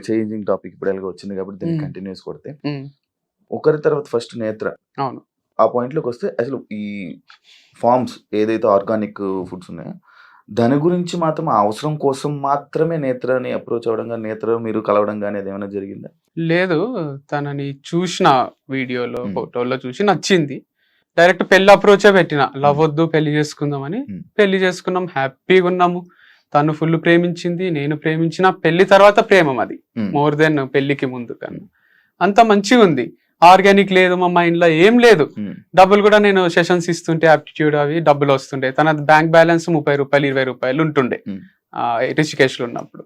Changing topic ఇప్పుడు ఎలాగో వచ్చింది కాబట్టి దీన్ని కంటిన్యూస్ కొడితే ఒకరి తర్వాత ఫస్ట్ నేత్ర. అవును. ఆ పాయింట్లోకి వస్తే అసలు ఈ ఫార్మ్స్ ఏదైతే ఆర్గానిక్ ఫుడ్స్ ఉన్నాయో దాని గురించి మాత్రం ఆ అవసరం కోసం మాత్రమే నేత్రని అప్రోచ్ అవ్వడం కానీ నేత్ర మీరు కలవడం కానీ అది ఏమైనా జరిగిందా? లేదు, తనని చూసిన వీడియోలో ఫోటోలో చూసి నచ్చింది. డైరెక్ట్ పెళ్లి అప్రోచే పెట్టిన, లవ్ వద్దు పెళ్లి చేసుకుందామని. పెళ్లి చేసుకున్నాం, హ్యాపీగా ఉన్నాము. తను ఫుల్ ప్రేమించింది, నేను ప్రేమించిన. పెళ్లి తర్వాత ప్రేమం అది మోర్ దెన్ పెళ్లికి ముందు కన్నా. అంత మంచిగా ఉంది. ఆర్గానిక్ లేదు మా మైండ్ లో, ఏం లేదు. డబ్బులు కూడా నేను సెషన్స్ ఇస్తుంటే ఆప్టిట్యూడ్ అవి డబ్బులు వస్తుండే. తన బ్యాంక్ బ్యాలెన్స్ 30 రూపాయలు 20 రూపాయలు ఉంటుండే రిషికేష్ లో ఉన్నప్పుడు.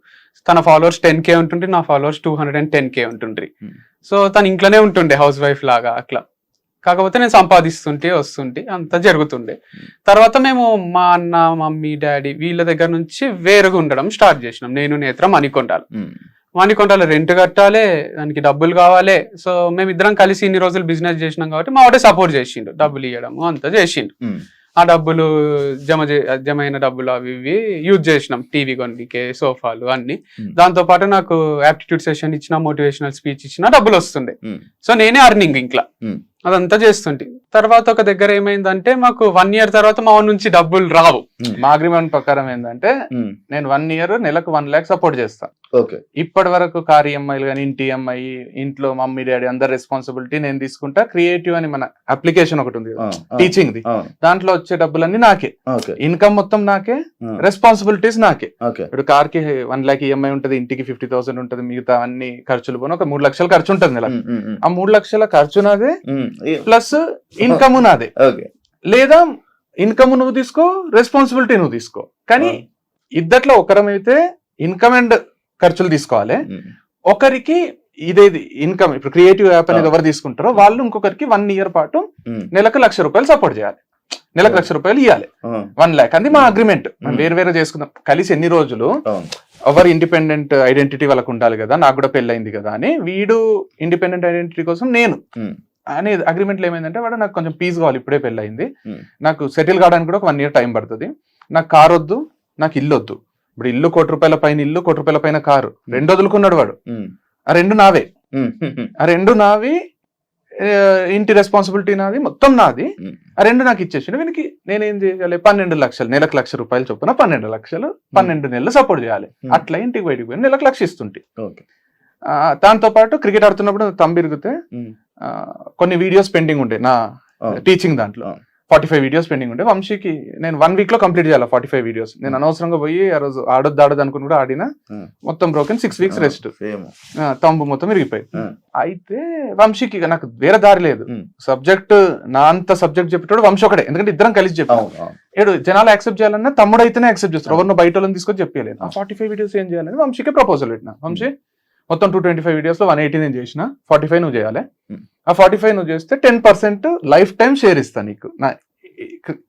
తన ఫాలోవర్స్ 10K ఉంటుండే, నా ఫాలోవర్స్ 210K ఉంటుండ్రి. సో తను ఇంట్లోనే ఉంటుండే హౌస్ వైఫ్ లాగా అట్లా. కాకపోతే నేను సంపాదిస్తుంటే వస్తుంటే అంతా జరుగుతుండే. తర్వాత మేము మా అన్న మమ్మీ డాడీ వీళ్ళ దగ్గర నుంచి వేరుగా ఉండడం స్టార్ట్ చేసినాం. నేను నేత్ర మణికొండలో రెంట్ కట్టాలి, దానికి డబ్బులు కావాలి. సో మేమిద్దరం కలిసి ఇన్ని రోజులు బిజినెస్ చేసినాం కాబట్టి మా వాడే సపోర్ట్ చేసిండు, డబ్బులు ఇవ్వడము అంతా చేసిండు. ఆ డబ్బులు జమైన డబ్బులు అవి ఇవి యూజ్ చేసినాం, టీవీ కొనికే, సోఫాలు అన్ని. దాంతో పాటు నాకు యాప్టిట్యూడ్ సెషన్ ఇచ్చిన, మోటివేషనల్ స్పీచ్ ఇచ్చిన డబ్బులు వస్తుండే. సో నేనే అర్నింగ్ ఇంట్లో అదంతా చేస్తుంటే. తర్వాత ఒక దగ్గర ఏమైందంటే మాకు 1 year తర్వాత మా నుంచి డబ్బులు రావు. మా అగ్రిమెంట్ ప్రకారం ఏంటంటే నేను 1 year నెలకు 1 lakh సపోర్ట్ చేస్తా. ఇప్పటి వరకు కార్ ఈఎంఐలు కానీ, ఇంటి ఈఎంఐ, ఇంట్లో మమ్మీ డాడీ అందరి రెస్పాన్సిబిలిటీ నేను తీసుకుంటా. క్రియేటివ్ అని మన అప్లికేషన్ ఒకటి ఉంది టీచింగ్ ది, దాంట్లో వచ్చే డబ్బులన్నీ నాకే, ఇన్కమ్ మొత్తం నాకే, రెస్పాన్సిబిలిటీస్ నాకే. ఇప్పుడు కార్ కి 1 lakh ఈఎంఐ ఉంటది, ఇంటికి 50,000 ఉంటది, మిగతా అన్ని ఖర్చులు పోను ఒక 3 లక్షల ఖర్చు ఉంటుంది నెల. ఆ 3 లక్షల ఖర్చు నాదే ప్లస్ ఇన్కమ్ నాదే. లేదా ఇన్కమ్ నువ్వు తీసుకో, రెస్పాన్సిబిలిటీ నువ్వు తీసుకో. కానీ ఇద్దట్లో ఒకరమైతే ఇన్కమ్ అండ్ ఖర్చులు తీసుకోవాలి. ఒకరికి ఇదేది ఇన్కమ్, ఇప్పుడు క్రియేటివ్ యాప్ అనేది ఎవరు తీసుకుంటారో వాళ్ళు ఇంకొకరికి 1 year పాటు నెలకు 1,00,000 రూపాయలు సపోర్ట్ చేయాలి, నెలకు 1,00,000 రూపాయలు ఇవ్వాలి, 1 lakh. అది మా అగ్రిమెంట్. వేరు వేరే చేసుకుందాం, కలిసి ఎన్ని రోజులు ఎవరు ఇండిపెండెంట్ ఐడెంటిటీ వాళ్ళకు ఉండాలి కదా. నాకు కూడా పెళ్ళైంది కదా అని, వీడు ఇండిపెండెంట్ ఐడెంటిటీ కోసం నేను అనే అగ్రిమెంట్లో ఏమైందంటే, వాడు నాకు కొంచెం పీస్ కావాలి, ఇప్పుడే పెళ్ళయింది, నాకు సెటిల్ కావడానికి కూడా ఒక 1 year టైం పడుతుంది, నాకు కార్ వద్దు, నాకు ఇల్లు వద్దు. ఇప్పుడు ఇల్లు 1 కోటి రూపాయల పైన ఇల్లు, 1 కోటి రూపాయల పైన కారు, 2 వదులుకున్నాడు వాడు. ఆ 2 నావే, ఆ 2 నావి, ఇంటి రెస్పాన్సిబిలిటీ నాది, మొత్తం నాది. ఆ 2 నాకు ఇచ్చేసి వీనికి నేనేం చేయాలి, 12 లక్షలు, నెలకు 1,00,000 రూపాయలు చొప్పున 12 లక్షలు 12 నెలలు సపోర్ట్ చేయాలి. అట్లా ఇంటికి బయటికి పోయి నెలకు 1,00,000 ఇస్తుంటే. దాంతో పాటు క్రికెట్ ఆడుతున్నప్పుడు తంబిరిగితే కొన్ని వీడియోస్ పెండింగ్ ఉండే నా టీచింగ్ దాంట్లో, 45 వీడియోస్ పెండింగ్ ఉండే. వంశీకి నేను 1 week లో కంప్లీట్ చేయాలి 45 వీడియోస్. నేను అనవసరంగా పోయి ఆ రోజు ఆడొద్దు అనుకుని కూడా ఆడినా, మొత్తం బ్రోకెన్, 6 weeks రెస్ట్, తంబు మొత్తం విరిగిపోయి. అయితే వంశీకి నాకు వేరే దారి లేదు, సబ్జెక్ట్ నా అంత సబ్జెక్ట్ చెప్పేటోడు వంశీ ఒకటే, ఎందుకంటే ఇద్దరం కలిసి చెప్పాం. ఏడు జనాలు యాక్సెప్ట్ చేయాలన్నా తమ్ముడు అయితేనే యాక్సెప్ట్ చేస్తారు, ఎవరినో బయట వాళ్ళని తీసుకొని చెప్పలేదు. ఆ 45 వీడియోస్ ఏం చేయాలని వంశీకి ప్రపోజల్ పెట్టినా. వంశీ మొత్తం 225 వీడియోస్ లో 180 నేను చేసిన, 45 నువ్వు చేయాలి. ఆ 45 నువ్వు చేస్తే 10% లైఫ్ టైం షేర్ ఇస్తా నీకు,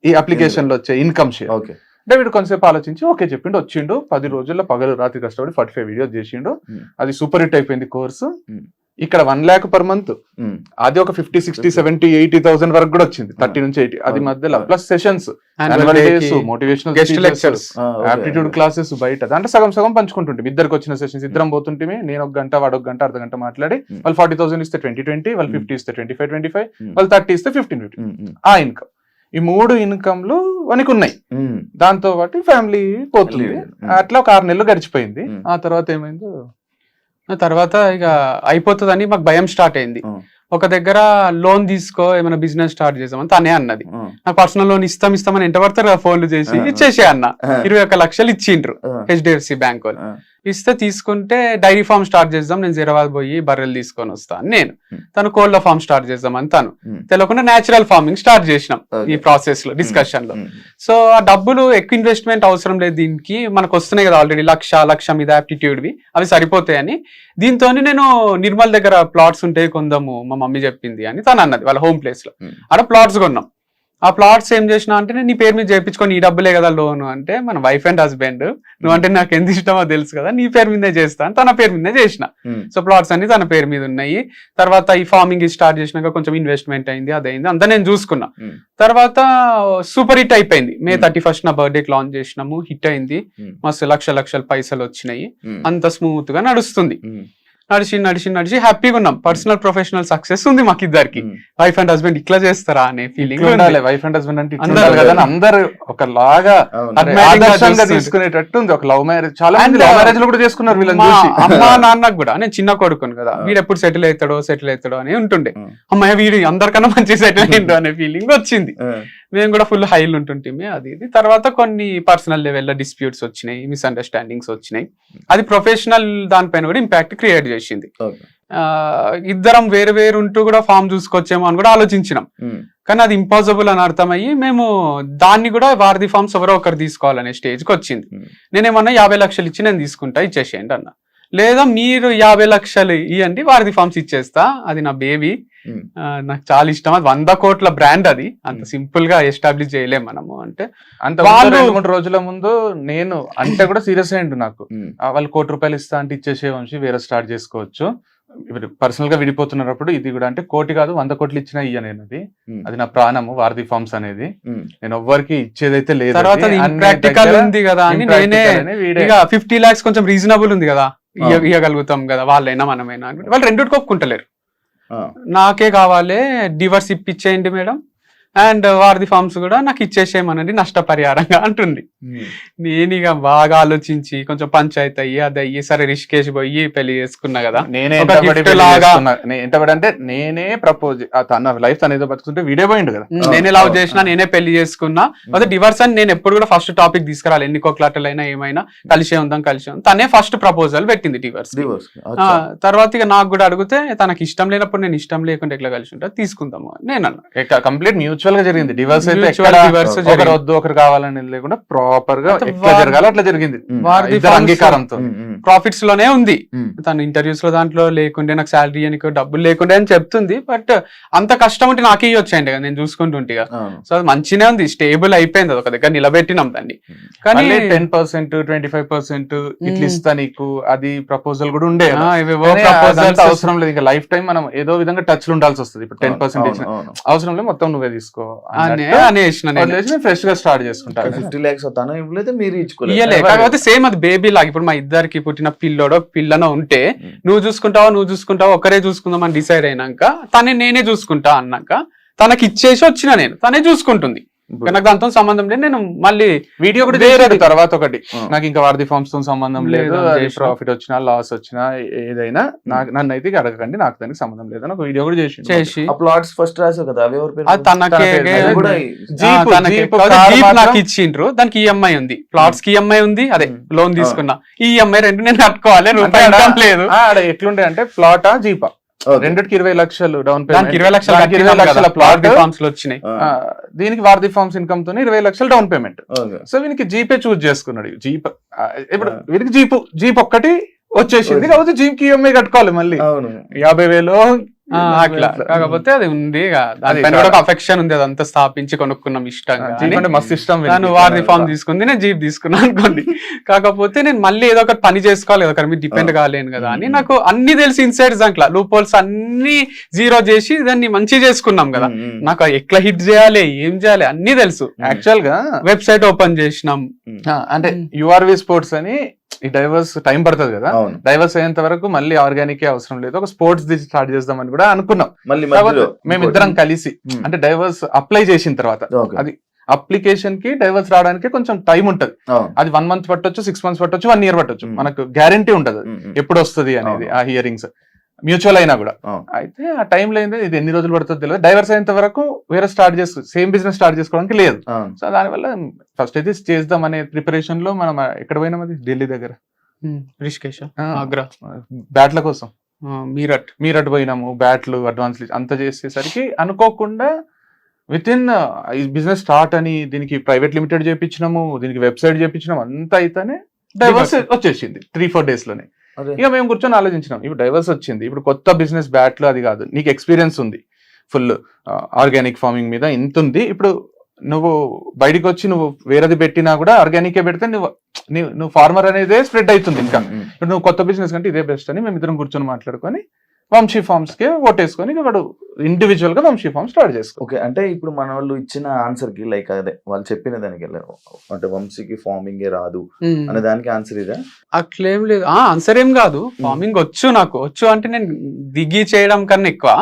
ఈ అప్లికేషన్ లో వచ్చే ఇన్కమ్ షేర్. అంటే వీడు కొంతసేపు ఆలోచించి ఓకే చెప్పిండు, వచ్చిండు. 10 రోజుల్లో పగలు రాత్రి కష్టపడి 45 వీడియోస్ చేసిండు. అది సూపర్ హిట్ అయిపోయింది కోర్సు. ఇక్కడ 1 lakh per month, అది ఒక 50, 60, 70, 80,000 వరకు కూడా వచ్చింది, 30 నుంచి 80. అది మధ్యలో plus sessions, motivational lectures, aptitude classes బయట, దాంట్లో సగం సగం పంచుకుంటుంటే. ఇద్దరికి వచ్చిన సెషన్స్ ఇద్దరం పోతుంటే, నేను 1 గంట, వాడు 1 గంట, అర్ధ గంట మాట్లాడి, వాళ్ళు 40,000 ఇస్తే 20, వాళ్ళు 50 ఇస్తే 25, వాళ్ళు 30 ఇస్తే 15. ఆ ఇన్కమ్, ఈ 3 ఇన్కమ్లు మనకు ఉన్నాయి. దాంతో పాటు ఫ్యామిలీ పోతుంది. అట్లా ఒక 6 నెలలు గడిచిపోయింది. ఆ తర్వాత ఏమైందో, తర్వాత ఇక అయిపోతుందని మాకు భయం స్టార్ట్ అయింది. ఒక దగ్గర లోన్ తీసుకో, ఏమైనా బిజినెస్ స్టార్ట్ చేసామని తనే అన్నది. నాకు పర్సనల్ లోన్ ఇస్తామని ఎంట పడతారు కదా, ఫోన్లు చేసి ఇచ్చేసే అన్న. 21 లక్షలు ఇచ్చిండ్రు HDFC బ్యాంక్ వాళ్ళు. ఇస్తే తీసుకుంటే డైరీ ఫార్మ్ స్టార్ట్ చేద్దాం, నేను జీరాబాద్ పోయి బర్రెలు తీసుకొని వస్తాను నేను, తను కోళ్ళ ఫార్మ్ స్టార్ట్ చేద్దామని తను. తెలియకుండా న్యాచురల్ ఫార్మింగ్ స్టార్ట్ చేసినాం ఈ ప్రాసెస్ లో, డిస్కషన్ లో. సో ఆ డబ్బులు ఎక్కువ ఇన్వెస్ట్మెంట్ అవసరం లేదు, దీనికి మనకు వస్తున్నాయి కదా ఆల్రెడీ, 1,00,000 మీద యాప్టిట్యూడ్వి, అవి సరిపోతాయని. దీంతో నేను నిర్మల్ దగ్గర ప్లాట్స్ ఉంటాయి కొందాము, మా మమ్మీ చెప్పింది అని తను అన్నది, వాళ్ళ హోమ్ ప్లేస్ లో. అక్కడ ప్లాట్స్ కొన్నాం. ఆ ప్లాట్స్ ఏం చేసినా అంటే నీ పేరు మీద చేయించుకొని ఈ డబ్బులే కదా లోన్ అంటే మన వైఫ్ అండ్ హస్బెండ్ నువ్వు అంటే నాకు ఎంత ఇష్టమో తెలుసు కదా నీ పేరు మీదే చేస్తా అని తన పేరు మీదే చేసిన. సో ప్లాట్స్ అన్ని తన పేరు మీద ఉన్నాయి. తర్వాత ఈ ఫార్మింగ్ స్టార్ట్ చేసినాక కొంచెం ఇన్వెస్ట్మెంట్ అయింది, అదైంది, అంతా నేను చూసుకున్నా. తర్వాత సూపర్ హిట్ అయిపోయింది. May 31st నా బర్త్డే లాంచ్ చేసినాము, హిట్ అయింది, మస్తు లక్షల పైసలు వచ్చినాయి, అంత స్మూత్ గా నడుస్తుంది. నడిచి హ్యాపీగా ఉన్నాం. పర్సనల్ ప్రొఫెషనల్ సక్సెస్ ఉంది మాకు ఇద్దరికి. వైఫ్ అండ్ హస్బెండ్ ఇట్లా చేస్తారా అనే ఫీలింగ్. వైఫ్ అండ్ హస్బెండ్ అంటే అందరు ఒకలాగా ఆదర్శంగా తీసుకునేటట్టు ఉంది. ఒక లవ్ మ్యారేజ్, చాలా మంది లవ్ మ్యారేజ్ లో కూడా చేసుకున్నారు వీళ్ళని చూసి. అమ్మా నాన్నకు కూడా నేను చిన్న కొడుకును కదా, వీడు ఎప్పుడు సెటిల్ అవుతాడో అని ఉంటుండే. అమ్మాయి వీడు అందరికన్నా మంచి సెటిల్ అయ్యిండు అనే ఫీలింగ్ వచ్చింది. మేము కూడా ఫుల్ హైలు ఉంటుంటే అది ఇది. తర్వాత కొన్ని పర్సనల్ లెవెల్లో డిస్ప్యూట్స్ వచ్చినాయి, మిస్అండర్స్టాండింగ్స్ వచ్చినాయి. అది ప్రొఫెషనల్ దానిపైన కూడా ఇంపాక్ట్ క్రియేట్ చేసింది. ఇద్దరం వేరు వేరు ఉంటూ కూడా ఫామ్ చూసుకొచ్చేమో అని కూడా ఆలోచించినాం. కానీ అది ఇంపాసిబుల్ అని అర్థమయ్యి మేము దాన్ని కూడా వారధి ఫార్మ్స్ ఎవరో ఒకరు తీసుకోవాలనే స్టేజ్కి వచ్చింది. నేనేమన్నా 50 లక్షలు ఇచ్చి నేను తీసుకుంటా, ఇచ్చేసేయండి అన్న. లేదా మీరు 50 లక్షలు ఇవ్వండి, వారధి ఫార్మ్స్ ఇచ్చేస్తా, అది నా బేబీ, నాకు చాలా ఇష్టం, అది 100 కోట్ల బ్రాండ్, అది అంత సింపుల్ గా ఎస్టాబ్లిష్ చేయలేం మనము అంటే. అంత 2-3 రోజుల ముందు నేను అంటే కూడా సీరియస్ అయ్యిండు. నాకు వాళ్ళు ₹1 కోటి ఇస్తా అంటే ఇచ్చేసే వంశీ వేరే స్టార్ట్ చేసుకోవచ్చు, పర్సనల్ గా విడిపోతున్నప్పుడు ఇది కూడా అంటే 1 కోటి కాదు 100 కోట్లు ఇచ్చినా ఇయ్య నేను, అది నా ప్రాణము వారధి ఫార్మ్స్ అనేది, నేను ఎవ్వరికి ఇచ్చేదైతే లేదు. తర్వాత ప్రాక్టికల్ ఉంది కదా అని నేనే 50 lakhs కొంచెం రీజనబుల్ ఉంది కదా, ఇవ్వగలుగుతాం కదా, వాళ్ళైనా మనమైనా, వాళ్ళు రెండుకి ఒప్పుకుంటలేరు. నాకే కావాలి, డివర్స్ ఇప్పించేయండి మేడం, అండ్ వారధి ఫార్మ్స్ కూడా నాకు ఇచ్చేసేయమనండి నష్టపరిహారంగా అంటుంది. నేను ఇక బాగా ఆలోచించి కొంచెం పంచాయతీ అయ్యి అది అయ్యి సరే రిషికేష్ పోయి పెళ్లి చేసుకున్నా కదా. నేనే అంటే నేనే ప్రపోజ్, తన లైఫ్ తన ఏదో బతుకుంటే వీడియో పోయిండు కదా, నేనే లవ్ చేసినా, నేనే పెళ్లి చేసుకున్నా. అదే డివర్స్ అని నేను ఎప్పుడు కూడా ఫస్ట్ టాపిక్ తీసుకురాలి, ఎన్ని కోట్లాటలైనా ఏమైనా కలిసే ఉందాం. తనే ఫస్ట్ ప్రపోజల్ పెట్టింది డివర్స్. తర్వాత ఇక నాకు కూడా అడిగితే తనకి ఇష్టం లేనప్పుడు నేను ఇష్టం లేకుండా ఎట్లా కలిసి ఉంటా తీసుకుందాము నేను అన్నా. కంప్లీట్ మ్యూచువల్ గా జరిగింది. డివర్స్ అయితే ఒకరు వద్దు ఒకరు కావాలని లేకుండా ప్రాపర్ గా ఎట్లా జరగాలి అట్లా జరిగింది, అంగీకారంతో. ప్రాఫిట్స్ లోనే ఉంది, తను ఇంటర్వ్యూస్ లో దాంట్లో లేకుండే నాకు శాలరీ అని డబ్బులు లేకుండే అని చెప్తుంది. బట్ అంత కష్టం ఉంటే నాకే వచ్చాయండి కదా, నేను చూసుకుంటుంటే. సో అది మంచిగా ఉంది, స్టేబుల్ అయిపోయింది, అది ఒక దగ్గర నిలబెట్టినాం దాన్ని. కానీ 10%, 25% ఇట్లా ఇస్తా నీకు, అది ప్రపోజల్ కూడా ఉండే. అవసరం లేదు, ఇంకా లైఫ్ టైం మనం ఏదో విధంగా టచ్ లో ఉండాల్సి వస్తుంది. ఇప్పుడు 10% అవసరం లేదు, మొత్తం నువ్వే తీసుకో ఫ్రెష్ గా స్టార్ట్ చేసుకుంటా. 50 lakhs తను ఇవ్వలేదు, మీరు ఇచ్చుకోలేదు. కాకపోతే సేమ్ అది బేబీ లాగా. ఇప్పుడు మా ఇద్దరికి పుట్టిన పిల్లోడో పిల్లనో ఉంటే నువ్వు చూసుకుంటావా ఒకరే చూసుకుందాం అని డిసైడ్ అయినాక తనే నేనే చూసుకుంటా అన్నాక తనకి ఇచ్చేసి వచ్చిన నేను, తనే చూసుకుంటుంది. నాకు దాంతో సంబంధం లేదు. నేను మళ్ళీ వీడియో కూడా చేశాడు తర్వాత ఒకటి, నాకు ఇంకా వారధి ఫార్మ్స్ తో సంబంధం లేదు, ప్రాఫిట్ వచ్చినా లాస్ వచ్చినా ఏదైనా నన్ను అయితే అడగకండి, నాకు దానికి సంబంధం లేదు అని ఒక వీడియో కూడా చేసి ప్లాట్స్ ఫస్ట్ రాసావు కదా, అవి ఎవరు నాకు ఇచ్చిండ్రు. దానికి ఈఎంఐ ఉంది, ప్లాట్స్ కి ఈఎంఐ ఉంది, అదే లోన్ తీసుకున్నా. ఈ ఈఎంఐ రెండు నేను కట్టుకోవాలి, లేదు. ఎట్లుండే అంటే ప్లాటా జీపా రెండుకి 20 లక్షలు డౌన్ పేమెంట్, 20 లక్షల ప్లాట్ ఫార్మ్స్ లో వచ్చినాయి. దీనికి వారధి ఫార్మ్స్ ఇన్కమ్ తో 20 లక్షలు డౌన్ పేమెంట్. సో వీనికి జీపే చూస్ చేసుకున్నాడు. జీప్ ఇప్పుడు వీరికి జీప్ ఒక్కటి వచ్చేసింది కాబట్టి జీప్ కి ఈఎంఐ కట్టుకోవాలి మళ్ళీ 50,000 అట్లా. కాకపోతే అది ఉంది, దానిపైన కూడా అఫెక్షన్ ఉంది, అదంతా స్థాపించి కొనుక్కున్నాం ఇష్టంగా. మస్తు ఇష్టం. నేను వారధి ఫార్మ్ తీసుకుంది, నేను జీప్ తీసుకున్నాను అనుకోండి. కాకపోతే నేను మళ్ళీ ఏదో ఒకటి పని చేసుకోవాలి, ఒకరి మీద డిపెండ్ కాలేను కదా అని నాకు అన్ని తెలిసి ఇన్సైడ్ దాంట్లో లూప్ హోల్స్ అన్ని జీరో చేసి దాన్ని మంచిగా చేసుకున్నాం కదా. నాకు ఎట్లా హిట్ చేయాలి, ఏం చేయాలి అన్ని తెలుసు. యాక్చువల్ గా వెబ్సైట్ ఓపెన్ చేసినాం, అంటే యుఆర్వి స్పోర్ట్స్ అని. ఈ డైవర్స్ టైం పడుతుంది కదా, డైవర్స్ అయ్యేంత వరకు మళ్ళీ ఆర్గానిక్ అవసరం లేదు, ఒక స్పోర్ట్స్ ది స్టార్ట్ చేద్దామని కూడా అనుకున్నాం. మేమిద్దరం కలిసి అంటే డైవర్స్ అప్లై చేసిన తర్వాత, అది అప్లికేషన్ కి డైవర్స్ రావడానికి కొంచెం టైం ఉంటది. అది 1 month పట్టొచ్చు, 6 months పట్టొచ్చు, 1 year పట్టొచ్చు, మనకు గ్యారంటీ ఉంటది ఎప్పుడు వస్తుంది అనేది ఆ హియరింగ్స్. మ్యూచువల్ అయినా కూడా అయితే ఆ టైంలో ఏంది, ఇది ఎన్ని రోజులు పడుతుందో తెలియదు. డైవర్స్ అయ్యేంత వరకు వేరే సేమ్ బిజినెస్ స్టార్ట్ చేసుకోవడానికి లేదు. సో దానివల్ల ఫస్ట్ అయితే చేద్దాం అనే ప్రిపరేషన్ లో మనం ఎక్కడ పోయినాం, అది ఢిల్లీ దగ్గర రిషికేష్, ఆగ్రా, బ్యాట్ల కోసం మీరట్ పోయినాము. బ్యాట్లు అడ్వాన్స్ అంత చేసేసరికి అనుకోకుండా విత్ ఇన్ ఈ బిజినెస్ స్టార్ట్ అని దీనికి ప్రైవేట్ లిమిటెడ్ చేయించినాము, దీనికి వెబ్సైట్ చేయించినాము, అంతా అయితేనే డైవర్స్ వచ్చేసింది 3-4 days లోనే. ఇక మేము కూర్చొని ఆలోచించినాం, ఇప్పుడు డైవర్స్ వచ్చింది, ఇప్పుడు కొత్త బిజినెస్ బ్యాట్లు అది కాదు, నీకు ఎక్స్పీరియన్స్ ఉంది, ఫుల్ ఆర్గానిక్ ఫార్మింగ్ మీద ఇంత ఉంది, ఇప్పుడు నువ్వు బయటికి వచ్చి నువ్వు వేరేది పెట్టినా కూడా ఆర్గానికే పెడితే నువ్వు ఫార్మర్ అనేది స్ప్రెడ్ అవుతుంది. ఇంకా ఇప్పుడు నువ్వు కొత్త బిజినెస్ కంటే ఇదే బెస్ట్ అని మేము ఇద్దరం కూర్చొని మాట్లాడుకొని వంశీ ఫార్మ్స్ కి ఓటేసుకొని వాడు ఇండివిజువల్ గా వంశీ ఫార్మ్ స్టార్ట్ చేసుకో. ఓకే, అంటే ఇప్పుడు మన వాళ్ళు ఇచ్చిన ఆన్సర్ కి లైక్ అదే వాళ్ళు చెప్పిన దానికి అంటే వంశీకి ఫార్మింగ్ రాదు అనే దానికి ఆన్సర్ ఇదే? అట్లేం లేదు, ఆన్సర్ ఏం కాదు. ఫార్మింగ్ వచ్చు, నాకు వచ్చు అంటే నేను దిగి చేయడం కన్నా ఎక్కువ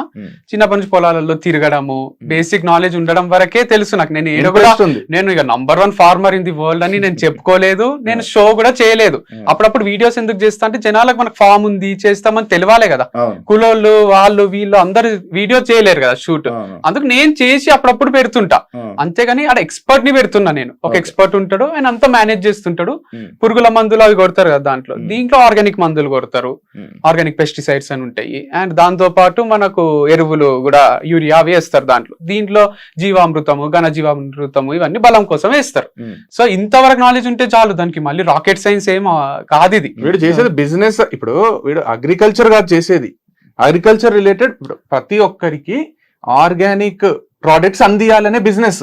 చిన్నప్పటి నుంచి పొలాలలో తిరగడము, బేసిక్ నాలెడ్జ్ ఉండడం వరకే తెలుసు నాకు. నేను ఏదో కూడా నేను ఇక #1 ఫార్మర్ ఇన్ ది వరల్డ్ అని నేను చెప్పుకోలేదు, నేను షో కూడా చేయలేదు. అప్పుడప్పుడు వీడియోస్ ఎందుకు చేస్తా అంటే జనాలకు మనకు ఫామ్ ఉంది చేస్తామని తెలియాలే కదా. కులోళ్ళు వాళ్ళు వీళ్ళు అందరు వీడియో చేయలేరు కదా షూట్, అందుకు నేను చేసి అప్పుడప్పుడు పెడుతుంటా. అంతేగాని అక్కడ ఎక్స్పర్ట్ ని పెడుతున్నా నేను. ఒక ఎక్స్పర్ట్ ఉంటాడు, ఆయన అంతా మేనేజ్ చేస్తుంటాడు. పురుగుల మందులు అవి కొడతారు కదా దీంట్లో ఆర్గానిక్ మందులు కొడతారు, ఆర్గానిక్ పెస్టిసైడ్స్ అని ఉంటాయి. అండ్ దాంతో పాటు మనకు ఎరువులు కూడా యూరియా వేస్తారు దీంట్లో జీవామృతము, ఘన జీవామృతము ఇవన్నీ బలం కోసం వేస్తారు. సో ఇంతవరకు నాలెడ్జ్ ఉంటే చాలు, దానికి మళ్ళీ రాకెట్ సైన్స్ ఏం కాదు. ఇది వీడు చేసేది బిజినెస్. ఇప్పుడు వీడు అగ్రికల్చర్ కాదు చేసేది, అగ్రికల్చర్ రిలేటెడ్ ప్రతి ఒక్కరికి ఆర్గానిక్ ప్రోడక్ట్స్ అందియాలనే బిజినెస్.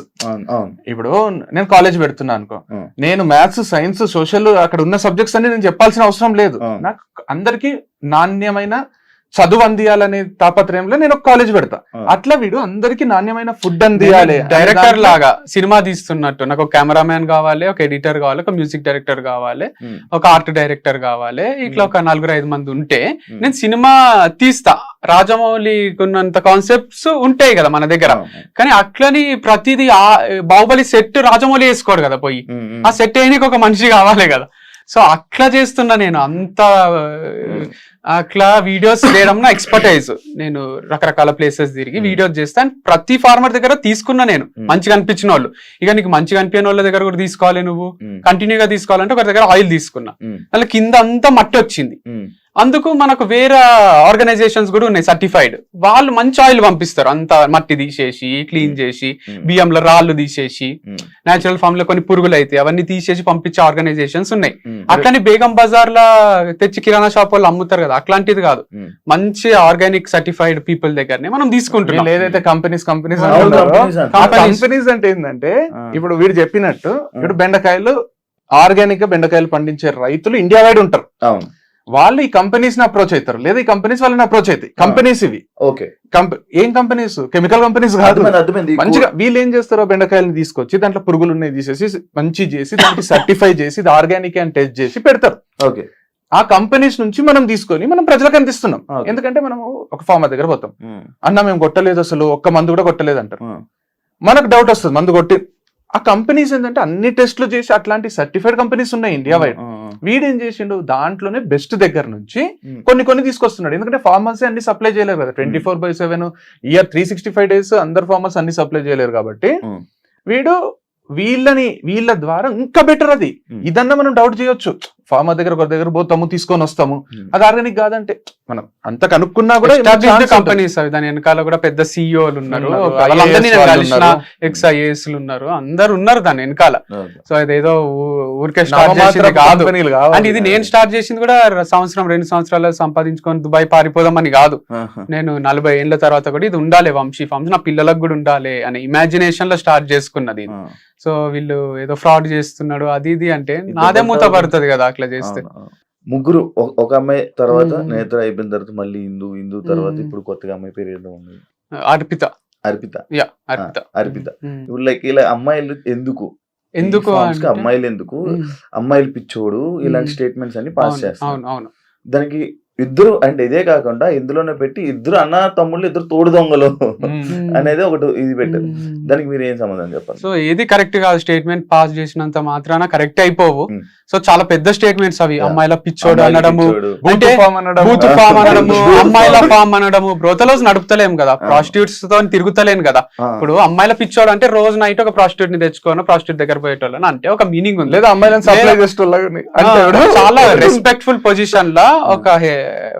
ఇప్పుడు నేను కాలేజ్ పెడుతున్నా అనుకో, నేను మ్యాథ్స్, సైన్స్, సోషల్ అక్కడ ఉన్న సబ్జెక్ట్స్ అన్ని నేను చెప్పాల్సిన అవసరం లేదు. నాకు అందరికి నాణ్యమైన చదువు అందియాలనే తాపత్రయంలో నేను ఒక కాలేజ్ పెడతా. అట్లా వీడు అందరికి నాణ్యమైన ఫుడ్ అందియాలి. డైరెక్టర్ లాగా సినిమా తీస్తున్నట్టు నాకు ఒక కెమెరామ్యాన్ కావాలి, ఒక ఎడిటర్ కావాలి, ఒక మ్యూజిక్ డైరెక్టర్ కావాలి, ఒక ఆర్ట్ డైరెక్టర్ కావాలి. ఇట్లా ఒక 4-5 మంది ఉంటే నేను సినిమా తీస్తా. రాజమౌళి ఉన్నంత కాన్సెప్ట్స్ ఉంటాయి కదా మన దగ్గర, కానీ అట్లని ప్రతిదీ బాహుబలి సెట్ రాజమౌళి వేసుకోడు కదా, పోయి ఆ సెట్ అయినకి ఒక మనిషి కావాలి కదా. సో అట్లా చేస్తున్నా నేను. అంత అట్లా వీడియోస్ చేయడం నా ఎక్స్పర్టైజ్. నేను రకరకాల ప్లేసెస్ తిరిగి వీడియోస్ చేస్తాను. ప్రతి ఫార్మర్ దగ్గర తీసుకున్నా నేను, మంచిగా అనిపించిన వాళ్ళు. ఇక నీకు మంచిగా అనిపించిన వాళ్ళ దగ్గర కూడా తీసుకోవాలి, నువ్వు కంటిన్యూగా తీసుకోవాలంటే ఒకరి దగ్గర ఆయిల్ తీసుకున్నా, అలా కింద అంతా మట్టి వచ్చింది. అందుకు మనకు వేరే ఆర్గనైజేషన్స్ కూడా ఉన్నాయి సర్టిఫైడ్, వాళ్ళు మంచి ఆయిల్ పంపిస్తారు. అంత మట్టి తీసేసి క్లీన్ చేసి, బియ్యంలో రాళ్ళు తీసేసి, నేచురల్ ఫామ్ లో కొన్ని పురుగులు అయితే అవన్నీ తీసేసి పంపించే ఆర్గనైజేషన్స్ ఉన్నాయి. అట్లని బేగం బజార్ లా తెచ్చి కిరాణా షాప్ వాళ్ళు అమ్ముతారు కదా, అట్లాంటిది కాదు. మంచి ఆర్గానిక్ సర్టిఫైడ్ పీపుల్ దగ్గరనే మనం తీసుకుంటున్నాం. ఏదైతే కంపెనీస్ అంటే ఏంటంటే, ఇప్పుడు వీడు చెప్పినట్టు ఇప్పుడు బెండకాయలు ఆర్గానిక్ గా బెండకాయలు పండించే రైతులు ఇండియా వైడ్ ఉంటారు. వాళ్ళు ఈ కంపెనీస్ ని అప్రోచ్ అవుతారు, లేదా ఈ కంపెనీస్ వాళ్ళని అప్రోచ్ అవుతాయి. కంపెనీస్ ఇవి ఏం కంపెనీస్? కెమికల్ కంపెనీస్ కాదు. మంచిగా వీళ్ళు ఏం చేస్తారో బెండకాయలను తీసుకొచ్చి దాంట్లో పురుగులు ఉన్నాయి తీసేసి మంచి చేసి దానికి సర్టిఫై చేసి ఆర్గానిక్ అని టెస్ట్ చేసి పెడతారు. ఆ కంపెనీస్ నుంచి మనం తీసుకొని మనం ప్రజలకు అందిస్తున్నాం. ఎందుకంటే మనం ఒక ఫార్మర్ దగ్గర పోతాం, అన్న మేము కొట్టలేదు, అసలు ఒక్క మందు కూడా కొట్టలేదు అంటారు. మనకు డౌట్ వస్తుంది, మందు కొట్టి. ఆ కంపెనీస్ ఏంటంటే అన్ని టెస్టులు చేసి అట్లాంటి సర్టిఫైడ్ కంపెనీస్ ఉన్నాయి ఇండియా వైడ్. వీడేం చేసిండు, దాంట్లోనే బెస్ట్ దగ్గర నుంచి కొన్ని తీసుకొస్తున్నాడు. ఎందుకంటే ఫార్మర్స్ అన్ని సప్లై చేయలేరు కదా, 24/7 ఇయర్ 365 days అందరు ఫార్మర్స్ అన్ని సప్లై చేయలేరు. కాబట్టి వీడు వీళ్ళ ద్వారా ఇంకా బెటర్. అది ఇదన్నా మనం డౌట్ చేయొచ్చు, ఫార్మర్ దగ్గర ఒకరి దగ్గర పోతాము తీసుకొని వస్తాము, అది ఆర్గానిక్ కాదంటే మనం అంత కనుక్కున్నా కూడా కంపెనీస్ అవి దాని వెనకాల కూడా పెద్ద సిఇఓలు ఉన్నారు, XIAS ఉన్నారు, అందరు ఉన్నారు దాని వెనకాల. సో అదేదో ఊరికే స్టార్ట్ చేసింది కాదు. అండ్ ఇది నేను స్టార్ట్ చేసింది కూడా 1-2 సంవత్సరాలు సంపాదించుకొని దుబాయ్ పారిపోదామని కాదు. నేను 40 ఏళ్ల తర్వాత కూడా ఇది ఉండాలి వంశీ ఫార్మ్స్, నా పిల్లలకు కూడా ఉండాలి అనే ఇమాజినేషన్ లో స్టార్ట్ చేసుకున్నది. సో వీళ్ళు ఏదో ఫ్రాడ్ చేస్తున్నాడు అది ఇది అంటే నాదే మూత పడుతుంది కదా అట్లా చేస్తే. ముగ్గురు, ఒక అమ్మాయి తర్వాత నేత్ర అయిపోయిన తర్వాత మళ్ళీ హిందూ తర్వాత ఇప్పుడు కొత్తగా అమ్మాయి పేరు ఏదో ఉంది, అర్పిత. ఇప్పుడు లైక్ ఇలా అమ్మాయిలు ఎందుకు అమ్మాయిలు ఎందుకు, అమ్మాయిలు పిచ్చోడు ఇలాంటి స్టేట్మెంట్స్ అన్ని పాస్ చేస్తారు. దానికి ఇద్దరు అంటే ఇదే కాకుండా ఇందులోనే పెట్టి ఇద్దరు అన్న తమ్ముళ్ళు, ఇద్దరు తోడు దొంగలు అనేది ఒకటి ఇది పెట్టారు. దానికి మీరు ఏం సంబంధం చెప్పాలి? సో ఏది కరెక్ట్ కాదు, స్టేట్మెంట్ పాస్ చేసినంత మాత్రాన కరెక్ట్ అయిపోవు. సో చాలా పెద్ద స్టేట్మెంట్స్ అవి, అమ్మాయిల పిచ్చోడు అనడము, అంటే బూత్ ఫామ్ అనడము, అమ్మాయిల ఫామ్ అనడము. బ్రోతలోస్ నడుపుతలేము కదా, ప్రాస్టిట్యూట్స్ తో తిరుగుతలేను కదా. ఇప్పుడు అమ్మాయిల పిచ్చోడు అంటే రోజు నైట్ ఒక ప్రాస్టిట్యూట్ ని తెచ్చుకోను, ప్రాస్టిట్యూట్ దగ్గర పోయేటోళ్ళని అంటే ఒక మీనింగ్ ఉంది. లేదా అమ్మాయిలను సప్లై చేసేటోళ్ళని చాలా రెస్పెక్ట్ఫుల్ పొజిషన్ లా ఒక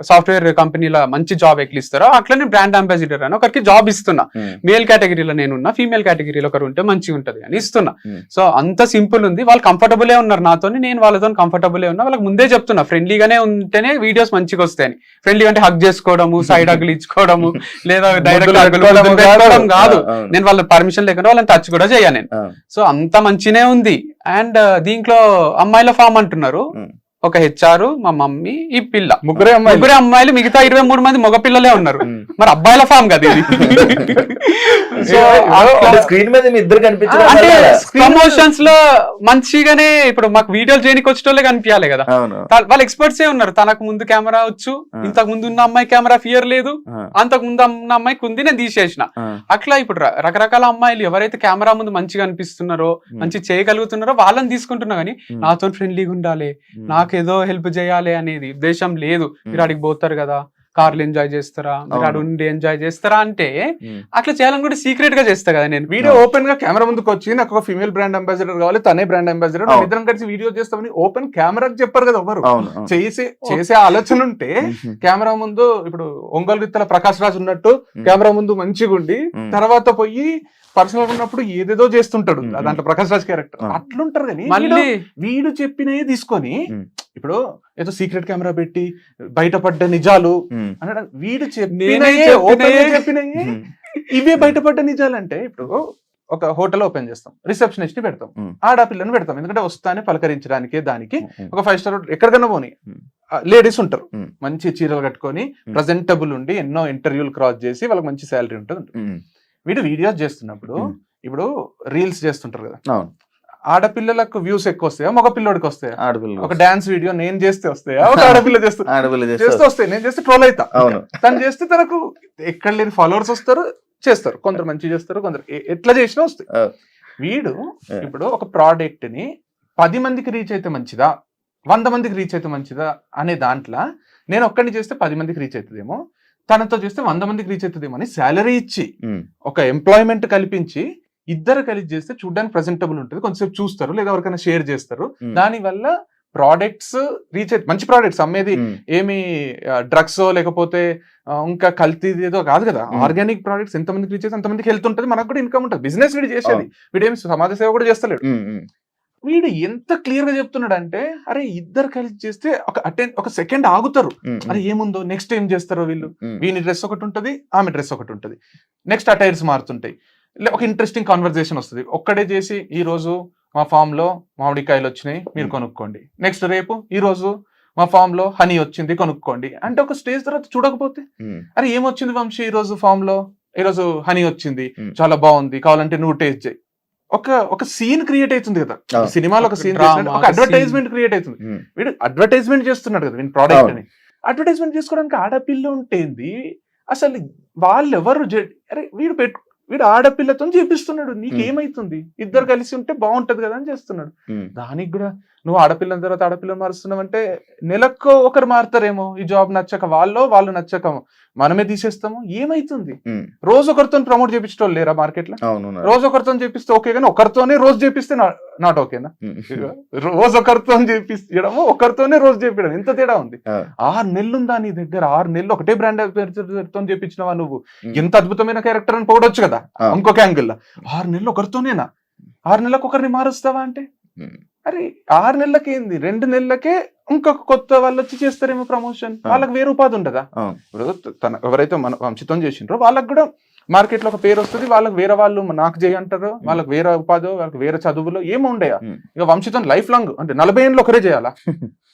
సాఫ్ట్వేర్ కంపెనీలో మంచి జాబ్ ఎట్లా ఇస్తారో అట్లా నేను బ్రాండ్ అంబాసిడర్ అని ఒకరికి జాబ్ ఇస్తున్నా. మేల్ కేటగిరీలో నేనున్నా, ఫీమేల్ కేటగిరీలో ఒకరు ఉంటే మంచిగా ఉంటది అని ఇస్తున్నా. సో అంత సింపుల్ ఉంది. వాళ్ళు కంఫర్టబులే ఉన్నారు నాతో, నేను వాళ్ళతో కంఫర్టబులే ఉన్నా. వాళ్ళకి ముందే చెప్తున్నా ఫ్రెండ్లీగానే ఉంటేనే వీడియోస్ మంచిగా వస్తాయని. ఫ్రెండ్లీ అంటే హగ్ చేసుకోవడము, సైడ్ హగ్లు ఇచ్చుకోవడము, లేదా డైరెక్ట్ కాదు. నేను వాళ్ళ పర్మిషన్ లేకుండా వాళ్ళని టచ్ కూడా చేయను నేను. సో అంత మంచినే ఉంది. అండ్ దీంట్లో అమ్మాయిల ఫామ్ అంటున్నారు. ఒక హెచ్ఆర్, మా మమ్మీ, ఈ పిల్ల, ముగ్గురే అమ్మాయిలు, మిగతా 23 మంది మగ పిల్లలే ఉన్నారు. మరి అబ్బాయిల ఫామ్ కదా ఇది. సో స్క్రీన్ మీద ఇద్దరు కనిపించారు అంటే ప్రమోషన్స్ లో మంచిగానే ఇప్పుడు మాకు వీడియోలు చేయడానికి వచ్చేటోళ్ళే కనిపించాలి కదా. వాళ్ళు ఎక్స్పర్ట్స్ ఏ ఉన్నారు. తనకు ముందు కెమెరా వచ్చు, ఇంతకు ముందు ఉన్న అమ్మాయి కెమెరా ఫియర్ లేదు, అంతకు ముందు ఉన్న అమ్మాయికి ఉంది, నేను తీసేసిన. అట్లా ఇప్పుడు రకరకాల అమ్మాయిలు ఎవరైతే కెమెరా ముందు మంచిగా అనిపిస్తున్నారో, మంచి చేయగలుగుతున్నారో వాళ్ళని తీసుకుంటున్నా. కానీ నాతో ఫ్రెండ్లీగా ఉండాలి, నాకేదో హెల్ప్ చేయాలి అనేది ఉద్దేశం లేదు. మీరు అడిగి పోతారు కదా, కార్లు ఎంజాయ్ చేస్తారా, మీరు అడు ఉండి ఎంజాయ్ చేస్తారా అంటే అట్లా చేయాలని కూడా సీక్రెట్ గా చేస్తా కదా నేను. వీడియో ఓపెన్ గా కెమెరా ముందుకు వచ్చి నాకు ఒక ఫీమేల్ బ్రాండ్ అంబాసిడర్ కావాలి, తనే బ్రాండ్ అంబాసిడర్, ఇద్దరం కలిసి వీడియో చేస్తామని ఓపెన్ కెమెరాకి చెప్పారు కదా ఎవరు. చేసే ఆలోచన ఉంటే కెమెరా ముందు ఇప్పుడు ఒంగోలు గిత్తల ప్రకాష్ రాజ్ ఉన్నట్టు కెమెరా ముందు మంచిగా ఉండి తర్వాత పోయి పర్సనల్ ఉన్నప్పుడు ఏదేదో చేస్తుంటాడు. దాంట్లో ప్రకాష్ రాజ్ క్యారెక్టర్ అట్లుంటారు. కానీ మళ్ళీ వీడు చెప్పినవి తీసుకొని ఇప్పుడు ఏదో సీక్రెట్ కెమెరా పెట్టి బయటపడ్డ నిజాలు అన్నాడు. వీడు చెప్పినయే ఇవే బయటపడ్డ నిజాలు. అంటే ఇప్పుడు ఒక హోటల్ ఓపెన్ చేస్తాం, రిసెప్షనిస్ట్ ని పెడతాం, ఆడపిల్లని పెడతాం, ఎందుకంటే వస్తానే పలకరించడానికి. దానికి ఒక 5 స్టార్ ఎక్కడికన్నా పోని లేడీస్ ఉంటారు, మంచి చీరలు కట్టుకొని ప్రజెంటబుల్ ఉండి ఎన్నో ఇంటర్వ్యూలు క్రాస్ చేసి వాళ్ళకి మంచి శాలరీ ఉంటుంది. వీడు వీడియోస్ చేస్తున్నప్పుడు ఇప్పుడు రీల్స్ చేస్తుంటారు కదా, ఆడపిల్లలకు వ్యూస్ ఎక్కువ వస్తాయా, మగ పిల్లోడికి వస్తాయా? ఒక డాన్స్ వీడియో నేను చేస్తే వస్తాయా, ఒక ఆడపిల్ల చేస్తే వస్తాయి. నేను చేస్తే ట్రోల్ అవుతా, తను చేస్తే తనకు ఎక్కడ లేని ఫాలోవర్స్ వస్తారు, చేస్తారు. కొందరు మంచి చేస్తారు, కొందరు ఎట్లా చేసినా వస్తాయి. వీడు ఇప్పుడు ఒక ప్రోడక్ట్ ని 10 మందికి రీచ్ అయితే మంచిదా, 100 మందికి రీచ్ అయితే మంచిదా అనే దాంట్లో నేను ఒక్కడిని చేస్తే 10 మందికి రీచ్ అవుతుందేమో, తనతో చేస్తే 100 మందికి రీచ్ అవుతుందేమో అని శాలరీ ఇచ్చి ఒక ఎంప్లాయ్మెంట్ కల్పించి ఇద్దరు కలిసి చేస్తే చూడడానికి ప్రెజెంటబుల్ ఉంటుంది, కొంచెంసేపు చూస్తారు, లేదా ఎవరికైనా షేర్ చేస్తారు. దాని వల్ల ప్రోడక్ట్స్ రీచ్ అయితే మంచి ప్రోడక్ట్స్ అమ్మేది ఏమి డ్రగ్స్ లేకపోతే ఇంకా కల్తీ ఏదో కాదు కదా. ఆర్గానిక్ ప్రోడక్ట్స్ ఎంతమందికి రీచ్ అయితే అంతమందికి హెల్త్ ఉంటుంది, మనకు కూడా ఇన్కమ్ ఉంటుంది. బిజినెస్ వీడు చేసేది, వీడేమి సమాజ సేవ కూడా చేస్తలేడు. వీడు ఎంత క్లియర్ గా చెప్తున్నాడు అంటే, అరే ఇద్దరు కలిసి చేస్తే ఒక సెకండ్ ఆగుతారు, అరే ఏముందో నెక్స్ట్ ఏం చేస్తారో వీళ్ళు. వీని డ్రెస్ ఒకటి ఉంటుంది, ఆమె డ్రెస్ ఒకటి ఉంటుంది, నెక్స్ట్ అటైర్స్ మారుతుంటాయి, ఒక ఇంట్రెస్టింగ్ కాన్వర్సేషన్ వస్తుంది. ఒక్కడే చేసి ఈ రోజు మా ఫామ్ లో మామిడికాయలు వచ్చినాయి మీరు కొనుక్కోండి, నెక్స్ట్ రేపు ఈ రోజు మా ఫామ్ లో హనీ వచ్చింది కొనుక్కోండి అంటే, ఒక స్టేజ్ తర్వాత చూడకపోతే అరే ఏమొచ్చింది వంశీ ఈ రోజు ఫామ్ లో, ఈ రోజు హనీ వచ్చింది చాలా బాగుంది కావాలంటే నువ్వు టేస్ట్ చేయి. ఒక సీన్ క్రియేట్ అవుతుంది కదా సినిమాలో, ఒక సీన్ ఒక అడ్వర్టైజ్మెంట్ క్రియేట్ అవుతుంది. వీడు అడ్వర్టైజ్మెంట్ చేస్తున్నాడు కదా వీడి ప్రోడక్ట్ అని. అడ్వర్టైజ్మెంట్ చేసుకోవడానికి ఆడపిల్ల ఉంటేంది అసలు, వాళ్ళు ఎవరు? అరే వీడు ఆడపిల్లతో చేపిస్తున్నాడు, నీకేమైతుంది, ఇద్దరు కలిసి ఉంటే బాగుంటది కదా అని చేస్తున్నాడు. దానికి కూడా నువ్వు ఆడపిల్లని తర్వాత ఆడపిల్లని మారుస్తున్నావు అంటే, నెలకు ఒకరు మారుతారేమో, ఈ జాబ్ నచ్చక వాళ్ళు నచ్చక మనమే తీసేస్తాము, ఏమైతుంది? రోజు ఒకరితో ప్రమోట్ చేపించడం లేరా మార్కెట్ లో? రోజు ఒకరితో చేపిస్తే ఓకే, కానీ ఒకరితోనే రోజు చేపిస్తే నాట్ ఓకేనా? రోజు ఒకరితో చేపించడము, ఒకరితోనే రోజు చేపించడం, ఎంత తేడా ఉంది. 6 నెలలు ఉందా నీ దగ్గర? 6 నెలలు ఒకటే బ్రాండ్ తో చేపించినవా నువ్వు? ఎంత అద్భుతమైన క్యారెక్టర్ అని పోవడొచ్చు కదా ఇంకొక యాంగిల్ లో. 6 నెలలు ఒకరితోనేనా? 6 నెలలకు ఒకరిని మారుస్తావా అంటే, అరే 6 నెలలకి ఏంది, 2 నెలలకే ఇంకొక కొత్త వాళ్ళు వచ్చి చేస్తారేమో ప్రమోషన్, వాళ్ళకి వేరే ఉపాధి ఉండదా? ఇప్పుడు ఎవరైతే మన వంశితం చేసిండ్రో వాళ్ళకి కూడా మార్కెట్ లో ఒక పేరు వస్తుంది, వాళ్ళకి వేరే వాళ్ళు నాకు చేయంటారు, వాళ్ళకి వేరే ఉపాధి, వాళ్ళకి వేరే చదువులో ఏమో ఉండయా. ఇక వంశితం లైఫ్ లాంగ్ అంటే 40 ఏళ్ళు ఒకరే చేయాలా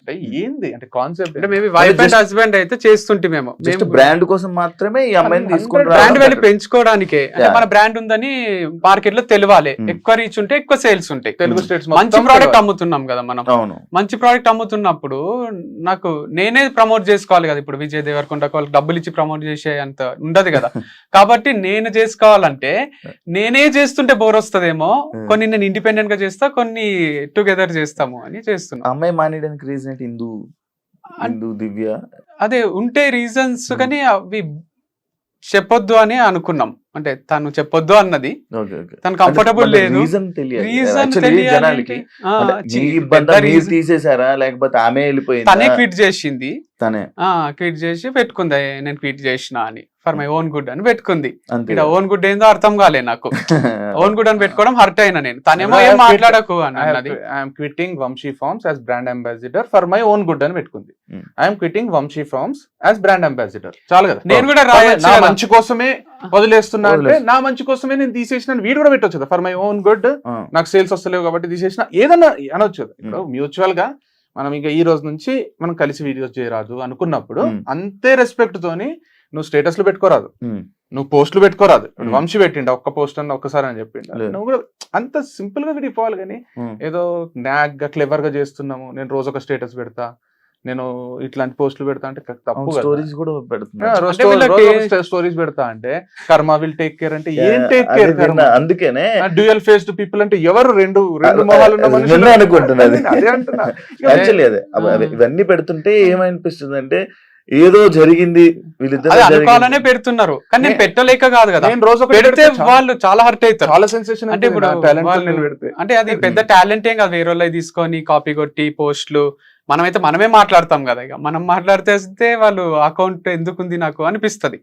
అంటే ఏంది అంటే కాన్సెప్ట్? అంటే మేబీ వైఫ్ అండ్ హస్బెండ్ అయితే చేస్తుంటే మేము బ్రాండ్ కోసం మాత్రమే ఈ అమ్మాయిని తీసుకుంటాం, బ్రాండ్ వాల్యూ పెంచుకోవడానికే. అంటే మన బ్రాండ్ ఉందని మార్కెట్ లో తెలియాలి, ఎక్కువ రీచ్ ఉంటే ఎక్కువ సేల్స్ ఉంటాయి. తెలుగు స్టేట్స్ మంచి ప్రోడక్ట్ అమ్ముతున్నాం కదా మనం, మంచి ప్రోడక్ట్ అమ్ముతున్నప్పుడు నాకు నేనే ప్రమోట్ చేసుకోవాలి కదా. ఇప్పుడు విజయ్ దేవరకొండ వాళ్ళకి డబ్బులు ఇచ్చి ప్రమోట్ చేసే అంత ఉండదు కదా. కాబట్టి నేను చేసుకోవాలంటే నేనే చేస్తుంటే బోర్ వస్తుందేమో, కొన్ని నేను ఇండిపెండెంట్ గా చేస్తా, కొన్ని టుగెదర్ చేస్తాము అని చేస్తున్నా. అమ్మాయి మానేయడానికి రీజన్ హిందూ దివ్య అదే ఉంటే రీజన్స్, కానీ అవి చెప్పొద్దు అని అనుకున్నాం. అంటే తను చెప్పొద్దు అన్నది, తను కంఫర్టబుల్ లేదు, రీజన్ తీసేసారా లేకపోతే ఆమె వెళ్ళిపోయింది, తనే క్విట్ చేసింది, తనే క్విట్ చేసి పెట్టుకుంది నేను క్విట్ చేసిన అని ఫర్ మై ఓన్ గుడ్ అని పెట్టుకుంది. అంతే ఇక్కడ ఓన్ గుడ్ ఏందో అర్థం కాలే నాకు. ఓన్ గుడ్ అని పెట్టుకోవడం హర్ట్ అయినా నేను. తనేమో ఏం మాట్లాడకు అన్నది. I'm quitting Vamshi Farms as brand ambassador for my own good అని పెట్టుకుంది. I'm quitting Vamshi Farms as brand ambassador. చాలు కదా. నేను కూడా నా మంచి కోసమే వదిలేస్తున్నా అంటే నా మంచి కోసమే నేను తీసేసిన వీడు కూడా పెట్టొచ్చు కదా. ఫర్ మై ఓన్ గుడ్, నాకు సేల్స్ వస్తలేవు కాబట్టి తీసేసిన ఏదన్నా అనొచ్చు కదా. ఇప్పుడు మ్యూచువల్ గా మనం ఇంకా ఈ రోజు నుంచి మనం కలిసి వీడియోస్ చేయరాదు అనుకున్నప్పుడు అంతే రెస్పెక్ట్ తోని నువ్వు స్టేటస్లు పెట్టుకోరాదు, నువ్వు పోస్టులు పెట్టుకోరాదు. వంశీ పెట్టిండ ఒక్క పోస్ట్ అన్న ఒక్కసారి అని చెప్పిండ. నువ్వు కూడా అంత సింపుల్ గా విడిపోవాలి కానీ ఏదో నాగ్ గా క్లెవర్ గా చేస్తున్నాము, నేను రోజు ఒక స్టేటస్ పెడతా, నేను ఇట్లాంటి పోస్టులు పెడతా అంటే తప్పు. స్టోరీస్ కూడా స్టోరీస్ పెడతా అంటే కర్మ విల్ టేక్ కేర్ అంటే ఏం టేక్ కేర్? అందుకనే డ్యూయల్ ఫేస్డ్ పీపుల్ అంటే ఎవరు? రెండు మొహాలు ఉన్న మనుషులు అనుకుంటున్నది. అదే అంటున్నా. యాక్చువల్లీ అదే ఇవన్నీ పెడుతుంటే ఏమనిపిస్తుంది అంటే ఏదో జరిగింది వీళ్ళిద్దరు అనుకోవాలనే పెడుతున్నారు, కానీ నేను పెట్టలేక కాదు కదా. నేను రోజు పెడితే వాళ్ళు చాలా హర్ట్ అవుతారు, చాలా సెన్సేషన్. అంటే ఇప్పుడు అంటే అది పెద్ద టాలెంట్ ఏం కాదు. వేరే వాళ్ళు తీసుకొని కాపీ కొట్టి పోస్టులు మనమే మాట్లాడతాం కదా. ఇక మనం మాట్లాడితే వాళ్ళు అకౌంట్ ఎందుకుంది నాకు అనిపిస్తుంది.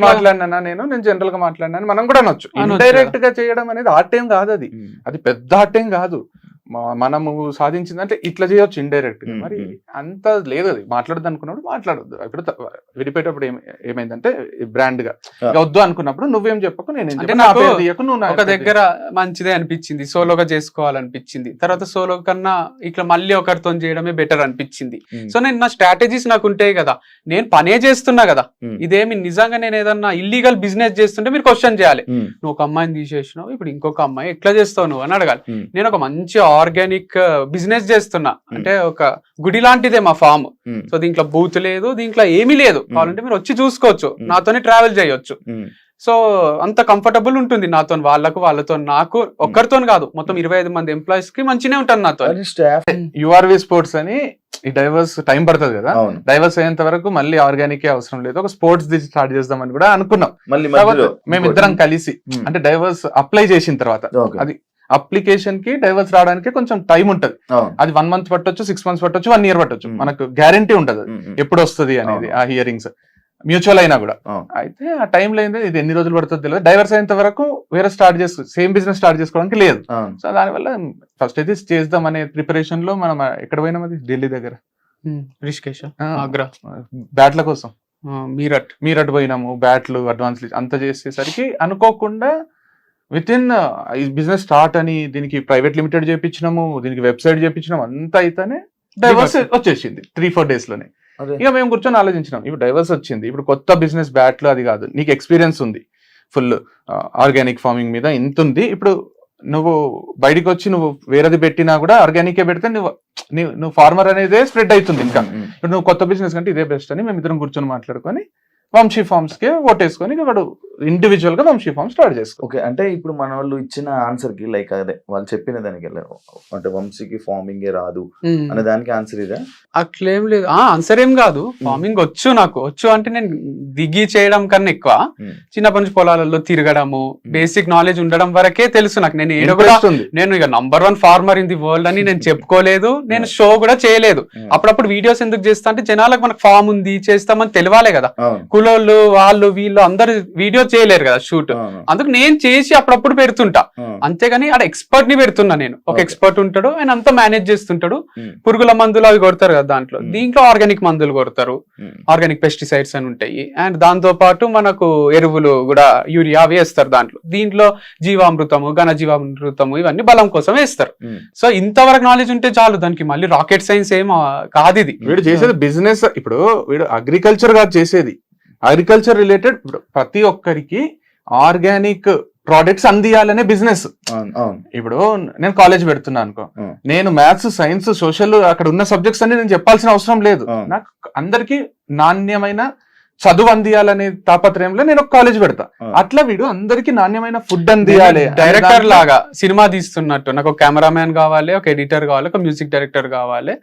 మాట్లాడినా నేను జనరల్ గా మాట్లాడినా మనం కూడా అనొచ్చు. ఇండైరెక్ట్ గా చేయడం అనేది ఆర్ట్ ఏం కాదు, అది పెద్ద ఆర్ట్ ఏం కాదు. మనము సాధించిందంటే ఇట్లా చేయొచ్చు ఇండైరెక్ట్ గా. మరి అంత లేదు, అది మాట్లాడద్దు అనుకున్నప్పుడు మాట్లాడొద్దు. ఇప్పుడు విడిపోయేటప్పుడు ఏమైందంటే బ్రాండ్ గా వద్దు అనుకున్నప్పుడు నువ్వేం చెప్పకు, నేను ఒక దగ్గర మంచిదే అనిపించింది, సోలోగా చేసుకోవాలనిపించింది. తర్వాత సోలో కన్నా ఇట్లా మళ్ళీ ఒకరితో చేయడమే బెటర్ అనిపించింది. సో నేను నా స్ట్రాటజీస్ నాకు ఉంటాయి కదా, నేను పనే చేస్తున్నా కదా. ఇదేమి నిజంగా నేను ఏదన్నా ఇల్లీగల్ బిజినెస్ చేస్తుంటే మీరు క్వశ్చన్ చేయాలి. నువ్వు ఒక అమ్మాయిని తీసేసినావు, ఇప్పుడు ఇంకొక అమ్మాయి ఎట్లా చేస్తావు నువ్వు అని అడగాలి. నేను ఒక మంచి ఆర్గానిక్ బిజినెస్ చేస్తున్నా అంటే ఒక గుడి లాంటిదే మా ఫామ్. సో దీంట్లో బూత్ లేదు, దీంట్లో ఏమీ లేదు. కావాలంటే మీరు వచ్చి చూసుకోవచ్చు, నాతోనే ట్రావెల్ చేయొచ్చు. సో అంత కంఫర్టబుల్ ఉంటుంది నాతో, వాళ్ళతో నాకు ఒక్కరితో కాదు, మొత్తం 25 మంది ఎంప్లాయీస్ కి మంచినే ఉంటాను నాతో. యుఆర్వి స్పోర్ట్స్ అని ఈ డైవర్స్ టైం పడుతుంది కదా, డైవర్స్ అయ్యేంత వరకు మళ్ళీ ఆర్గానిక్ అవసరం లేదు, ఒక స్పోర్ట్స్ ది స్టార్ట్ చేద్దామని కూడా అనుకున్నాం. మేమిద్దరం కలిసి అంటే డైవర్స్ అప్లై చేసిన తర్వాత అది అప్లికేషన్ కి డైవర్స్ రావడానికి కొంచెం టైం ఉంటది. అది 1 month పట్టొచ్చు, 6 months పట్టొచ్చు, 1 year పట్టొచ్చు. మనకు గ్యారంటీ ఉంటది ఎప్పుడు వస్తుంది అనేది ఆ హియరింగ్స్ మ్యూచువల్ అయినా కూడా. అయితే ఆ టైంలో అయింది ఇది ఎన్ని రోజులు పడుతుందో తెలియదు. డైవర్స్ అయినంత వరకు వేరే సేమ్ బిజినెస్ స్టార్ట్ చేసుకోవడానికి లేదు. సో దానివల్ల ఫస్ట్ అయితే చేద్దాం అనే ప్రిపరేషన్ లో మనం ఎక్కడ పోయినాం, అది ఢిల్లీ దగ్గర రిషికేష్, ఆగ్రా, బ్యాట్ల కోసం మీరట్ పోయినాము. బ్యాట్లు అడ్వాన్స్ అంతా చేసేసరికి అనుకోకుండా విత్ ఇన్ ఈ బిజినెస్ స్టార్ట్ అని దీనికి ప్రైవేట్ లిమిటెడ్ చేయించినాము, దీనికి వెబ్సైట్ చేయించినాము, అంతా అయితేనే డైవర్స్ వచ్చేసింది 3-4 days లోనే. ఇక మేము కూర్చొని ఆలోచించినాం, ఇప్పుడు డైవర్స్ వచ్చింది, ఇప్పుడు కొత్త బిజినెస్ బ్యాట్లు అది కాదు, నీకు ఎక్స్పీరియన్స్ ఉంది ఫుల్ ఆర్గానిక్ ఫార్మింగ్ మీద ఇంత ఉంది. ఇప్పుడు నువ్వు బయటకు వచ్చి నువ్వు వేరేది పెట్టినా కూడా ఆర్గానికే పెడితే నువ్వు ఫార్మర్ అనేది స్ప్రెడ్ అవుతుంది. ఇంకా ఇప్పుడు నువ్వు కొత్త బిజినెస్ కంటే ఇదే బెస్ట్ అని మేము ఇద్దరం కూర్చొని మాట్లాడుకొని వంశీ ఫార్మ్స్ కి ఓటేసుకొని వాడు ఇండివిజువల్ గా వంశీ ఫార్మ్ స్టార్ట్ చేసుకో. ఓకే, అంటే ఇప్పుడు మన వాళ్ళు ఇచ్చిన ఆన్సర్ కి లైక్ అదే వాళ్ళు చెప్పిన దానికి అంటే వంశీకి ఫార్మింగ్ రాదు అనే దానికి ఆన్సర్ ఇదే? అట్లేం లేదు, ఆన్సర్ ఏం కాదు. ఫార్మింగ్ వచ్చు అంటే నేను దిగి చేయడం కన్నా ఎక్కువ చిన్నప్పటి నుంచి పొలాలలో తిరగడము, బేసిక్ నాలెడ్జ్ ఉండడం వరకే తెలుసు నాకు. నేను ఇక #1 ఫార్మర్ ఇన్ ది వరల్డ్ అని నేను చెప్పుకోలేదు, నేను షో కూడా చేయలేదు. అప్పుడప్పుడు వీడియోస్ ఎందుకు చేస్తా అంటే జనాలకు మనకు ఫామ్ ఉంది చేస్తామని తెలియాలే కదా. కులోళ్ళు వాళ్ళు వీళ్ళు అందరు వీడియో చేయలేరు కదా షూట్, అందుకు నేను చేసి అప్పుడప్పుడు పెడుతుంటా. అంతేగాని అక్కడ ఎక్స్పర్ట్ ని పెడుతున్నా నేను. ఒక ఎక్స్పర్ట్ ఉంటాడు, ఆయన అంతా మేనేజ్ చేస్తుంటాడు. పురుగుల మందులు అవి కొడతారు కదా దీంట్లో ఆర్గానిక్ మందులు కొడతారు, ఆర్గానిక్ పెస్టిసైడ్స్ అని ఉంటాయి. అండ్ దాంతో పాటు మనకు ఎరువులు కూడా యూరియా వేస్తారు దీంట్లో జీవామృతము, ఘనజీవామృతము ఇవన్నీ బలం కోసం వేస్తారు. సో ఇంతవరకు నాలెడ్జ్ ఉంటే చాలు, దానికి మళ్ళీ రాకెట్ సైన్స్ ఏం కాదు. ఇది వీడు చేసేది బిజినెస్, ఇప్పుడు వీడు అగ్రికల్చర్ కాదు చేసేది, అగ్రికల్చర్ రిలేటెడ్ ప్రతి ఒక్కరికి ఆర్గానిక్ ప్రోడక్ట్స్ అందియాలనే బిజినెస్. ఇప్పుడు నేను కాలేజ్ పెడుతున్నా అనుకో, నేను మ్యాథ్స్, సైన్స్, సోషల్ అక్కడ ఉన్న సబ్జెక్ట్స్ అన్ని నేను చెప్పాల్సిన అవసరం లేదు. నాకు అందరికి నాణ్యమైన చదువు అందియాలనే తాపత్రయంలో నేను ఒక కాలేజ్ పెడతా. అట్లా వీడు అందరికి నాణ్యమైన ఫుడ్ అందియాలి. డైరెక్టర్ లాగా సినిమా తీస్తున్నట్టు నాకు ఒక కెమెరామ్యాన్ కావాలి, ఒక ఎడిటర్ కావాలి, ఒక మ్యూజిక్ డైరెక్టర్ కావాలి,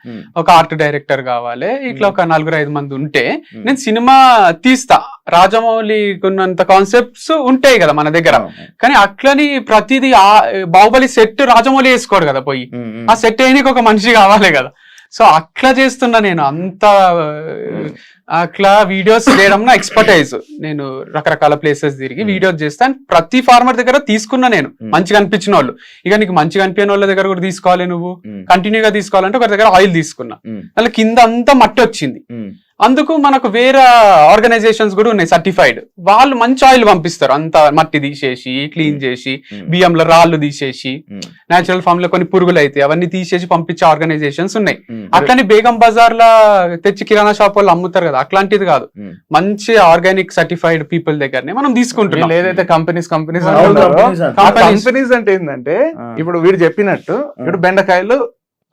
ఒక ఆర్ట్ డైరెక్టర్ కావాలి. ఇట్లా ఒక 4-5 మంది ఉంటే నేను సినిమా తీస్తా. రాజమౌళి ఉన్నంత కాన్సెప్ట్స్ ఉంటాయి కదా మన దగ్గర, కానీ అట్లని ప్రతిదీ బాహుబలి సెట్ రాజమౌళి వేసుకోడు కదా పోయి, ఆ సెట్ వేయడానికి ఒక మనిషి కావాలి కదా. సో అట్లా చేస్తున్నా నేను అంత అట్లా వీడియోస్ చేయడం నా ఎక్స్పర్టైజ్. నేను రకరకాల ప్లేసెస్ తిరిగి వీడియోస్ చేస్తాను. ప్రతి ఫార్మర్ దగ్గర తీసుకున్నా నేను మంచిగా అనిపించిన వాళ్ళు. ఇక నీకు మంచిగా అనిపించిన వాళ్ళ దగ్గర కూడా తీసుకోవాలి, నువ్వు కంటిన్యూగా తీసుకోవాలంటే ఒకరి దగ్గర ఆయిల్ తీసుకున్నా. అలా కింద అంతా మట్టి వచ్చింది. అందుకు మనకు వేరే ఆర్గనైజేషన్స్ కూడా ఉన్నాయి సర్టిఫైడ్, వాళ్ళు మంచి ఆయిల్ పంపిస్తారు. అంత మట్టి తీసేసి క్లీన్ చేసి బియ్యంలో రాళ్ళు తీసేసి నేచురల్ ఫామ్ లో కొన్ని పురుగులు అయితే అవన్నీ తీసేసి పంపించే ఆర్గనైజేషన్స్ ఉన్నాయి. అట్లని బేగం బజార్ లా తెచ్చి కిరాణా షాప్ వాళ్ళు అమ్ముతారు కదా, అట్లాంటిది కాదు. మంచి ఆర్గానిక్ సర్టిఫైడ్ పీపుల్ దగ్గరనే మనం తీసుకుంటున్నాం. ఏదైతే కంపెనీస్ అంటే ఏంటంటే ఇప్పుడు వీడు చెప్పినట్టు ఇప్పుడు బెండకాయలు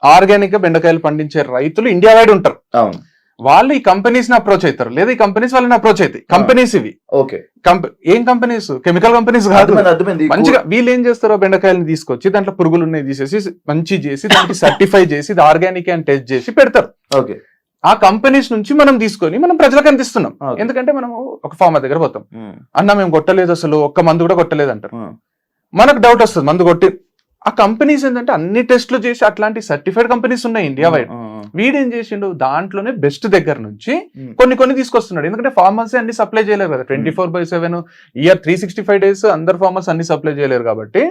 ఆర్గానిక్ గా బెండకాయలు పండించే రైతులు ఇండియా వైడ్ ఉంటారు. వాళ్ళు ఈ కంపెనీస్ ని అప్రోచ్ అవుతారు, లేదా ఈ కంపెనీస్ వాళ్ళని అప్రోచ్ అవుతాయి. కంపెనీస్ ఇవి ఏం కంపెనీస్, కెమికల్ కంపెనీస్ కాదు. మంచిగా వీళ్ళు ఏం చేస్తారో బెండకాయలని తీసుకొచ్చి దాంట్లో పురుగులు ఉన్నాయి తీసేసి మంచి చేసి దానికి సర్టిఫై చేసి ఇది ఆర్గానిక్ అని టెస్ట్ చేసి పెడతారు. ఆ కంపెనీస్ నుంచి మనం తీసుకొని మనం ప్రజలకు అందిస్తున్నాం. ఎందుకంటే మనం ఒక ఫార్మర్ దగ్గర పోతాం, అన్న మేము కొట్టలేదు, అసలు ఒక్క మందు కూడా కొట్టలేదు అంటారు. మనకు డౌట్ వస్తుంది మందు కొట్టి. ఆ కంపెనీస్ ఏంటంటే అన్ని టెస్టులు చేసి అట్లాంటి సర్టిఫైడ్ కంపెనీస్ ఉన్నాయి ఇండియా వైడ్. వీడేం చేసిండు, దాంట్లోనే బెస్ట్ దగ్గర నుంచి కొన్ని తీసుకొస్తున్నాడు. ఎందుకంటే ఫార్మర్స్ అన్ని సప్లై చేయలేరు కదా 24/7 ఇయర్ 365 days అందరు ఫార్మర్స్ అన్ని సప్లై చేయలేరు. కాబట్టి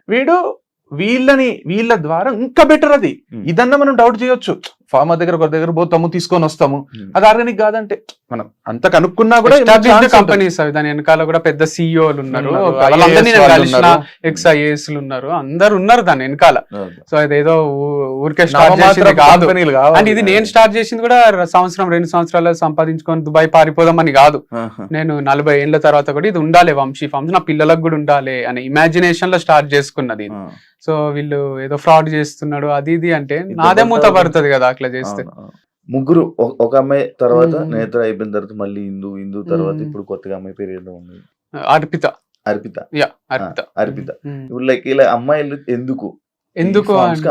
వీడు వీళ్ళ ద్వారా ఇంకా బెటర్. అది ఇదన్నా మనం డౌట్ చేయొచ్చు, ఫార్మర్ దగ్గర ఒకరి దగ్గర పోతాము తీసుకొని వస్తాము, అది ఆర్గానిక్ కాదంటే మనం అంత కనుక్కున్నా కూడా కంపెనీస్ అవి దాని వెనకాల కూడా పెద్ద సిఇఓలు ఉన్నారు, ఎక్స్ఐఏఎస్ ఉన్నారు, అందరు ఉన్నారు దాని వెనకాల. సో ఇదేదో ఊరికే స్టార్ట్ చేసింది కాదు. అండ్ ఇది నేను స్టార్ట్ చేసింది కూడా 2 సంవత్సరాలు సంపాదించుకొని దుబాయ్ పారిపోదామని కాదు. నేను 40 ఏళ్ల తర్వాత కూడా ఇది ఉండాలి, వంశీ ఫార్మ్స్ నా పిల్లలకు కూడా ఉండాలి అనే ఇమాజినేషన్ లో స్టార్ట్ చేసుకున్నది. సో వీళ్ళు ఏదో ఫ్రాడ్ చేస్తున్నాడు అది ఇది అంటే నాదే మూత పడుతుంది కదా అట్లా చేస్తే. ముగ్గురు ఒక అమ్మాయి తర్వాత నేత్ర అయిపోయిన తర్వాత మళ్ళీ హిందూ తర్వాత ఇప్పుడు కొత్తగా అమ్మాయి పేరు ఏదో ఉంది, అర్పిత. ఇప్పుడు లైక్ ఇలా అమ్మాయిలు ఎందుకు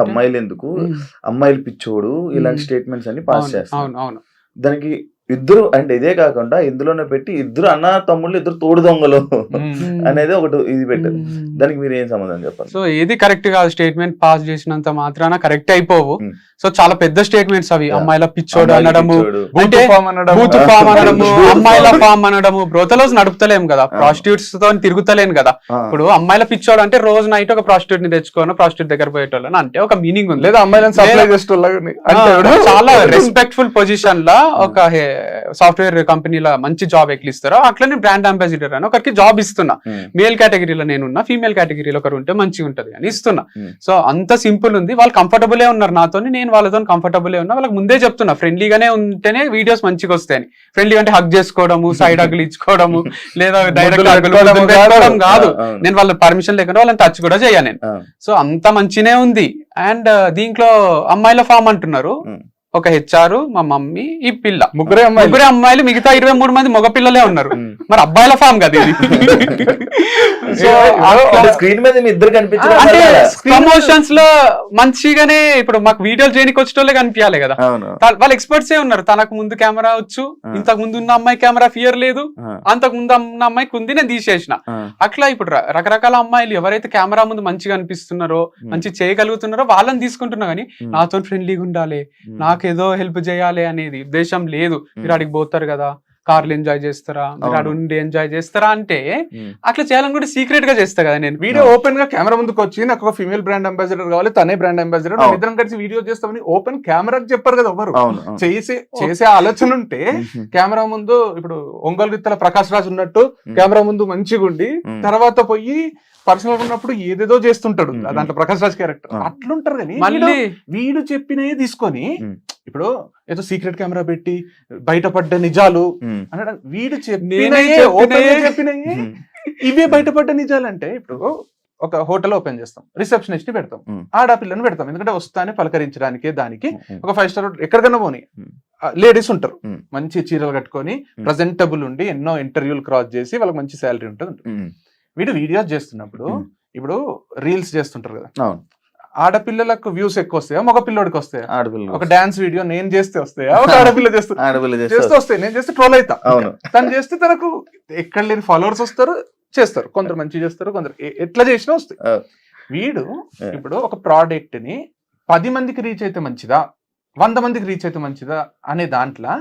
అమ్మాయిలు ఎందుకు అమ్మాయిలు పిచ్చోడు ఇలాంటి స్టేట్మెంట్స్ అన్ని పాస్ చేస్తారు. దానికి ఇద్దరు అంటే ఇదే కాకుండా ఇందులోనే పెట్టి ఇద్దరు అన్న తమ్ముళ్ళు ఇద్దరు తోడు దొంగలు అనేది ఒకటి ఇది పెట్టారు. దానికి మీరు ఏం సమాధానం చెప్పాలి? సో ఏది కరెక్ట్ కాదు, స్టేట్మెంట్ పాస్ చేసినంత మాత్రాన కరెక్ట్ అయిపోవు. సో చాలా పెద్ద స్టేట్మెంట్స్ అవి, అమ్మాయిల పిచ్చోడు అనడము, అంటే బూత్ ఫామ్ అనడము, అమ్మాయిల ఫామ్ అనడము. బ్రోతలోస్ నడుపుతలేం కదా, ప్రాస్టిట్యూట్స్ తో తిరుగుతలేను కదా. ఇప్పుడు అమ్మాయిల పిచ్చోడు అంటే రోజు నైట్ ఒక ప్రాస్టిట్యూట్ ని తెచ్చుకోను, ప్రాస్టిట్యూట్ దగ్గర పోయేటోళ్ళని అంటే ఒక మీనింగ్ ఉంది. లేదా అమ్మాయిలను చాలా రెస్పెక్ట్ఫుల్ పొజిషన్ లా ఒక సాఫ్ట్వేర్ కంపెనీలో మంచి జాబ్ ఎక్కిస్తారో అట్లనే బ్రాండ్ అంబాసిడర్ అని ఒకరికి జాబ్ ఇస్తున్నా. మేల్ కేటగిరీలో నేనున్నా, ఫీమేల్ కేటగిరీలో ఒకరు ఉంటే మంచిగా ఉంటది అని ఇస్తున్నా. సో అంత సింపుల్ ఉంది. వాళ్ళు కంఫర్టబులే ఉన్నారు నాతో, నేను వాళ్ళతో కంఫర్టబులే ఉన్నా. వాళ్ళకి ముందే చెప్తున్నా ఫ్రెండ్లీగానే ఉంటేనే వీడియోస్ మంచిగా వస్తాయని. ఫ్రెండ్లీ అంటే హగ్ చేసుకోవడము, సైడ్ హగ్లు ఇచ్చుకోవడము, లేదా డైరెక్ట్ పెట్టుకోవడం కాదు. నేను వాళ్ళ పర్మిషన్ లేకుండా వాళ్ళని టచ్ కూడా చేయను నేను. సో అంత మంచినే ఉంది. అండ్ దీంట్లో అమ్మాయిల ఫామ్ అంటున్నారు, ఒక HR, మా మమ్మీ, ఈ పిల్ల, ముగ్గురే అమ్మాయిలు, మిగతా 23 మంది మగ పిల్లలే ఉన్నారు. మరి అబ్బాయిల ఫామ్ కదా ఇది. స్క్రీన్ మీద ఇద్దరు కనిపించారు అంటే ప్రమోషన్స్ లో మంచిగానే ఇప్పుడు మాకు వీడియోలు చేయడానికి వచ్చేటోళ్ళే కనిపించాలి కదా. వాళ్ళు ఎక్స్పర్ట్స్ ఏ ఉన్నారు. తనకు ముందు కెమెరా వచ్చు, ఇంతకు ముందు ఉన్న అమ్మాయి కెమెరా ఫియర్ లేదు, అంతకు ముందు ఉన్న అమ్మాయికి ఉంది, నేను తీసేసిన. అట్లా ఇప్పుడు రకరకాల అమ్మాయిలు ఎవరైతే కెమెరా ముందు మంచిగా అనిపిస్తున్నారో, మంచి చేయగలుగుతున్నారో వాళ్ళని తీసుకుంటున్నా. కానీ నాతో ఫ్రెండ్లీగా ఉండాలి, నాకు ఏదో హెల్ప్ చేయాలి అనేది ఉద్దేశం లేదు. మీరు అడిగి పోతారు కదా, కార్లు ఎంజాయ్ చేస్తారా, మీరు అడు ఉండి ఎంజాయ్ చేస్తారా అంటే అట్లా చేయాలని కూడా సీక్రెట్ గా చేస్తా కదా నేను. వీడియో ఓపెన్ గా కెమెరా ముందుకు వచ్చి నాకు ఒక ఫీమేల్ బ్రాండ్ అంబాసిడర్ కావాలి, తనే బ్రాండ్ అంబాసిడర్, ఇద్దరం కలిసి వీడియో చేస్తామని ఓపెన్ కెమెరాకి చెప్పారు కదా ఎవరు. చేసే ఆలోచన ఉంటే కెమెరా ముందు ఇప్పుడు ఒంగోలు గిత్తల ప్రకాష్ రాజ్ ఉన్నట్టు కెమెరా ముందు మంచిగా ఉండి తర్వాత పోయి పర్సనల్ ఉన్నప్పుడు ఏదేదో చేస్తుంటాడు దాంట్లో ప్రకాష్ రాజ్ క్యారెక్టర్ అట్లుంటారు. కానీ మళ్ళీ వీడు చెప్పినవి తీసుకొని ఇప్పుడు ఏదో సీక్రెట్ కెమెరా పెట్టి బయటపడ్డ నిజాలు అనడం, వీడు చెప్పినవి ఇవే బయటపడ్డ నిజాలు. అంటే ఇప్పుడు ఒక హోటల్ ఓపెన్ చేస్తాం, రిసెప్షనిస్ట్ ని పెడతాం, ఆడపిల్లని పెడతాం, ఎందుకంటే వస్తానే పలకరించడానికి. దానికి ఒక 5 స్టార్ ఎక్కడికన్నా పోనీ లేడీస్ ఉంటారు, మంచి చీరలు కట్టుకొని ప్రజెంటబుల్ ఉండి ఎన్నో ఇంటర్వ్యూలు క్రాస్ చేసి వాళ్ళకి మంచి శాలరీ ఉంటుంది. వీడు వీడియోస్ చేస్తున్నప్పుడు ఇప్పుడు రీల్స్ చేస్తుంటారు కదా, ఆడపిల్లలకు వ్యూస్ ఎక్కువ వస్తాయా మగ పిల్లోడికి వస్తాయా? ఒక డాన్స్ వీడియో నేను చేస్తే వస్తాయా, ఒక ఆడపిల్ల చేస్తే వస్తాయి. నేను చేస్తే ట్రోల్ అవుతా, తను చేస్తే తనకు ఎక్కడ లేని ఫాలోవర్స్ వస్తారు, చేస్తారు. కొందరు మంచి చేస్తారు, కొందరు ఎట్లా చేసినా వస్తాయి. వీడు ఇప్పుడు ఒక ప్రోడక్ట్ ని 10 మందికి రీచ్ అయితే మంచిదా, 100 మందికి రీచ్ అయితే మంచిదా అనే దాంట్లో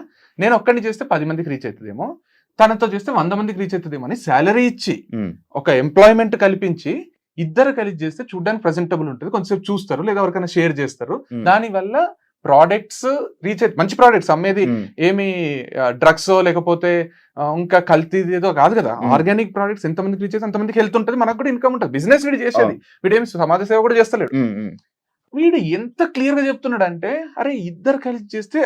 నేను ఒక్కడిని చేస్తే 10 మందికి రీచ్ అవుతుందేమో, తనతో చేస్తే 100 మందికి రీచ్ అవుతుందేమో అని శాలరీ ఇచ్చి ఒక ఎంప్లాయ్మెంట్ కల్పించి ఇద్దరు కలిసి చేస్తే చూడడానికి ప్రెజెంటబుల్ ఉంటుంది, కొంచెంసేపు చూస్తారు లేదా ఎవరికైనా షేర్ చేస్తారు. దానివల్ల ప్రోడక్ట్స్ రీచ్ అయితే మంచి ప్రోడక్ట్స్ అమ్మేది ఏమి డ్రగ్స్ లేకపోతే ఇంకా కల్తీ ఏదో కాదు కదా. ఆర్గానిక్ ప్రోడక్ట్స్ ఎంతమందికి రీచ్ చేస్తే అంతమందికి హెల్త్ ఉంటుంది, మనకు కూడా ఇన్కమ్ ఉంటుంది. బిజినెస్ వీడు చేసేది, వీడేమి సమాజ సేవ కూడా చేస్తలేడు. వీడు ఎంత క్లియర్ గా చెప్తున్నాడు అంటే అరే ఇద్దరు కలిసి చేస్తే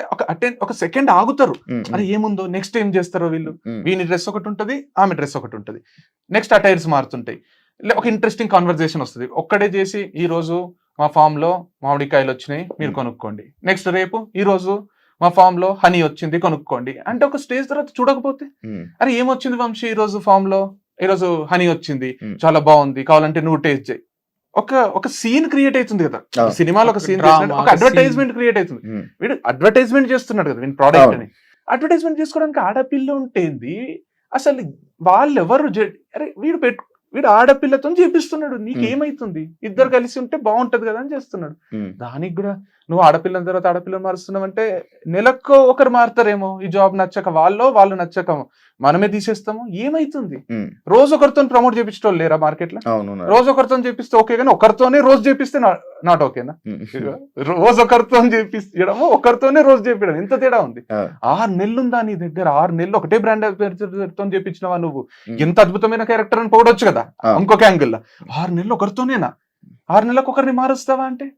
ఒక సెకండ్ ఆగుతారు, అరే ఏముందో నెక్స్ట్ ఏం చేస్తారో వీళ్ళు. వీని డ్రెస్ ఒకటి ఉంటుంది, ఆమె డ్రెస్ ఒకటి ఉంటుంది, నెక్స్ట్ అటైర్స్ మారుతుంటాయి, ఒక ఇంట్రెస్టింగ్ కాన్వర్సేషన్ వస్తుంది. ఒక్కడే చేసి ఈ రోజు మా ఫామ్ లో మామిడికాయలు వచ్చినాయి మీరు కొనుక్కోండి, నెక్స్ట్ రేపు ఈ రోజు మా ఫామ్ లో హనీ వచ్చింది కొనుక్కోండి అంటే ఒక స్టేజ్ తర్వాత చూడకపోతే అరే ఏమొచ్చింది వంశీ ఈ రోజు ఫామ్ లో, ఈ రోజు హనీ వచ్చింది చాలా బాగుంది కావాలంటే నువ్వు టేస్ట్ చేయి. ఒక సీన్ క్రియేట్ అవుతుంది కదా సినిమాలో, ఒక సీన్ ఒక అడ్వర్టైజ్మెంట్ క్రియేట్ అవుతుంది. వీడు అడ్వర్టైజ్మెంట్ చేస్తున్నాడు కదా వీడి ప్రోడక్ట్ అని. అడ్వర్టైజ్మెంట్ చేసుకోవడానికి ఆడపిల్ల ఉంటేంది అసలు, వాళ్ళెవరు అరే వీడు ఆడపిల్లతో చేపిస్తున్నాడు, నీకేమైతుంది, ఇద్దరు కలిసి ఉంటే బాగుంటది కదా అని చేస్తున్నాడు. దానికి కూడా నువ్వు ఆడపిల్లని తర్వాత ఆడపిల్లని మారుస్తున్నావు అంటే నెలకు ఒకరు మారుతారేమో, ఈ జాబ్ నచ్చక వాళ్ళు నచ్చక మనమే తీసేస్తాము, ఏమైతుంది. రోజు ఒకరితో ప్రమోట్ చేపించడం లేరా మార్కెట్ లో, రోజు ఒకరితో చేపిస్తే ఓకే కానీ ఒకరితోనే రోజు చేపిస్తే నాట్ ఓకేనా. రోజు ఒకరితో చేపించడము ఒకరితోనే రోజు చేపించడం ఎంత తేడా ఉంది. 6 నెలలు ఉందా నీ దగ్గర, 6 నెలలు ఒకటే బ్రాండ్ తో చేపించినవా నువ్వు, ఎంత అద్భుతమైన క్యారెక్టర్ అని పోవడొచ్చు కదా ఇంకొక యాంగిల్ లో. 6 నెలలు ఒకరితోనేనా, 6 నెలలకు ఒకరిని మారుస్తావా అంటే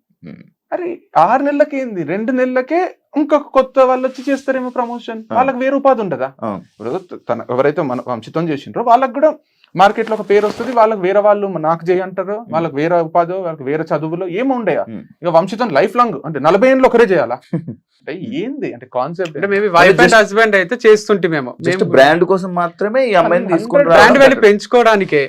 అరే 6 నెలలకి ఏంది, 2 నెలలకే ఇంకొక కొత్త వాళ్ళు వచ్చి చేస్తారేమో ప్రమోషన్, వాళ్ళకి వేరే ఉపాధి ఉండదా. ఇప్పుడు ఎవరైతే మన వంశితం చేసిండ్రో వాళ్ళకి కూడా మార్కెట్ లో ఒక పేరు వస్తుంది, వాళ్ళకి వేరే వాళ్ళు నాకు చేయంటారు, వాళ్ళకి వేరే ఉపాధి, వాళ్ళకి వేరే చదువులో ఏమో ఉండయా. ఇక వంశితం లైఫ్ లాంగ్ అంటే 40 ఏళ్ళు ఒకరే చేయాలా అంటే ఏంది అంటే కాన్సెప్ట్. వైఫ్ అండ్ హస్బెండ్ అయితే చేస్తుంటే మేము బ్రాండ్ కోసం మాత్రమే ఈ అమ్మాయిని తీసుకుంటాం, బ్రాండ్ వాల్యూ పెంచుకోవడానికే.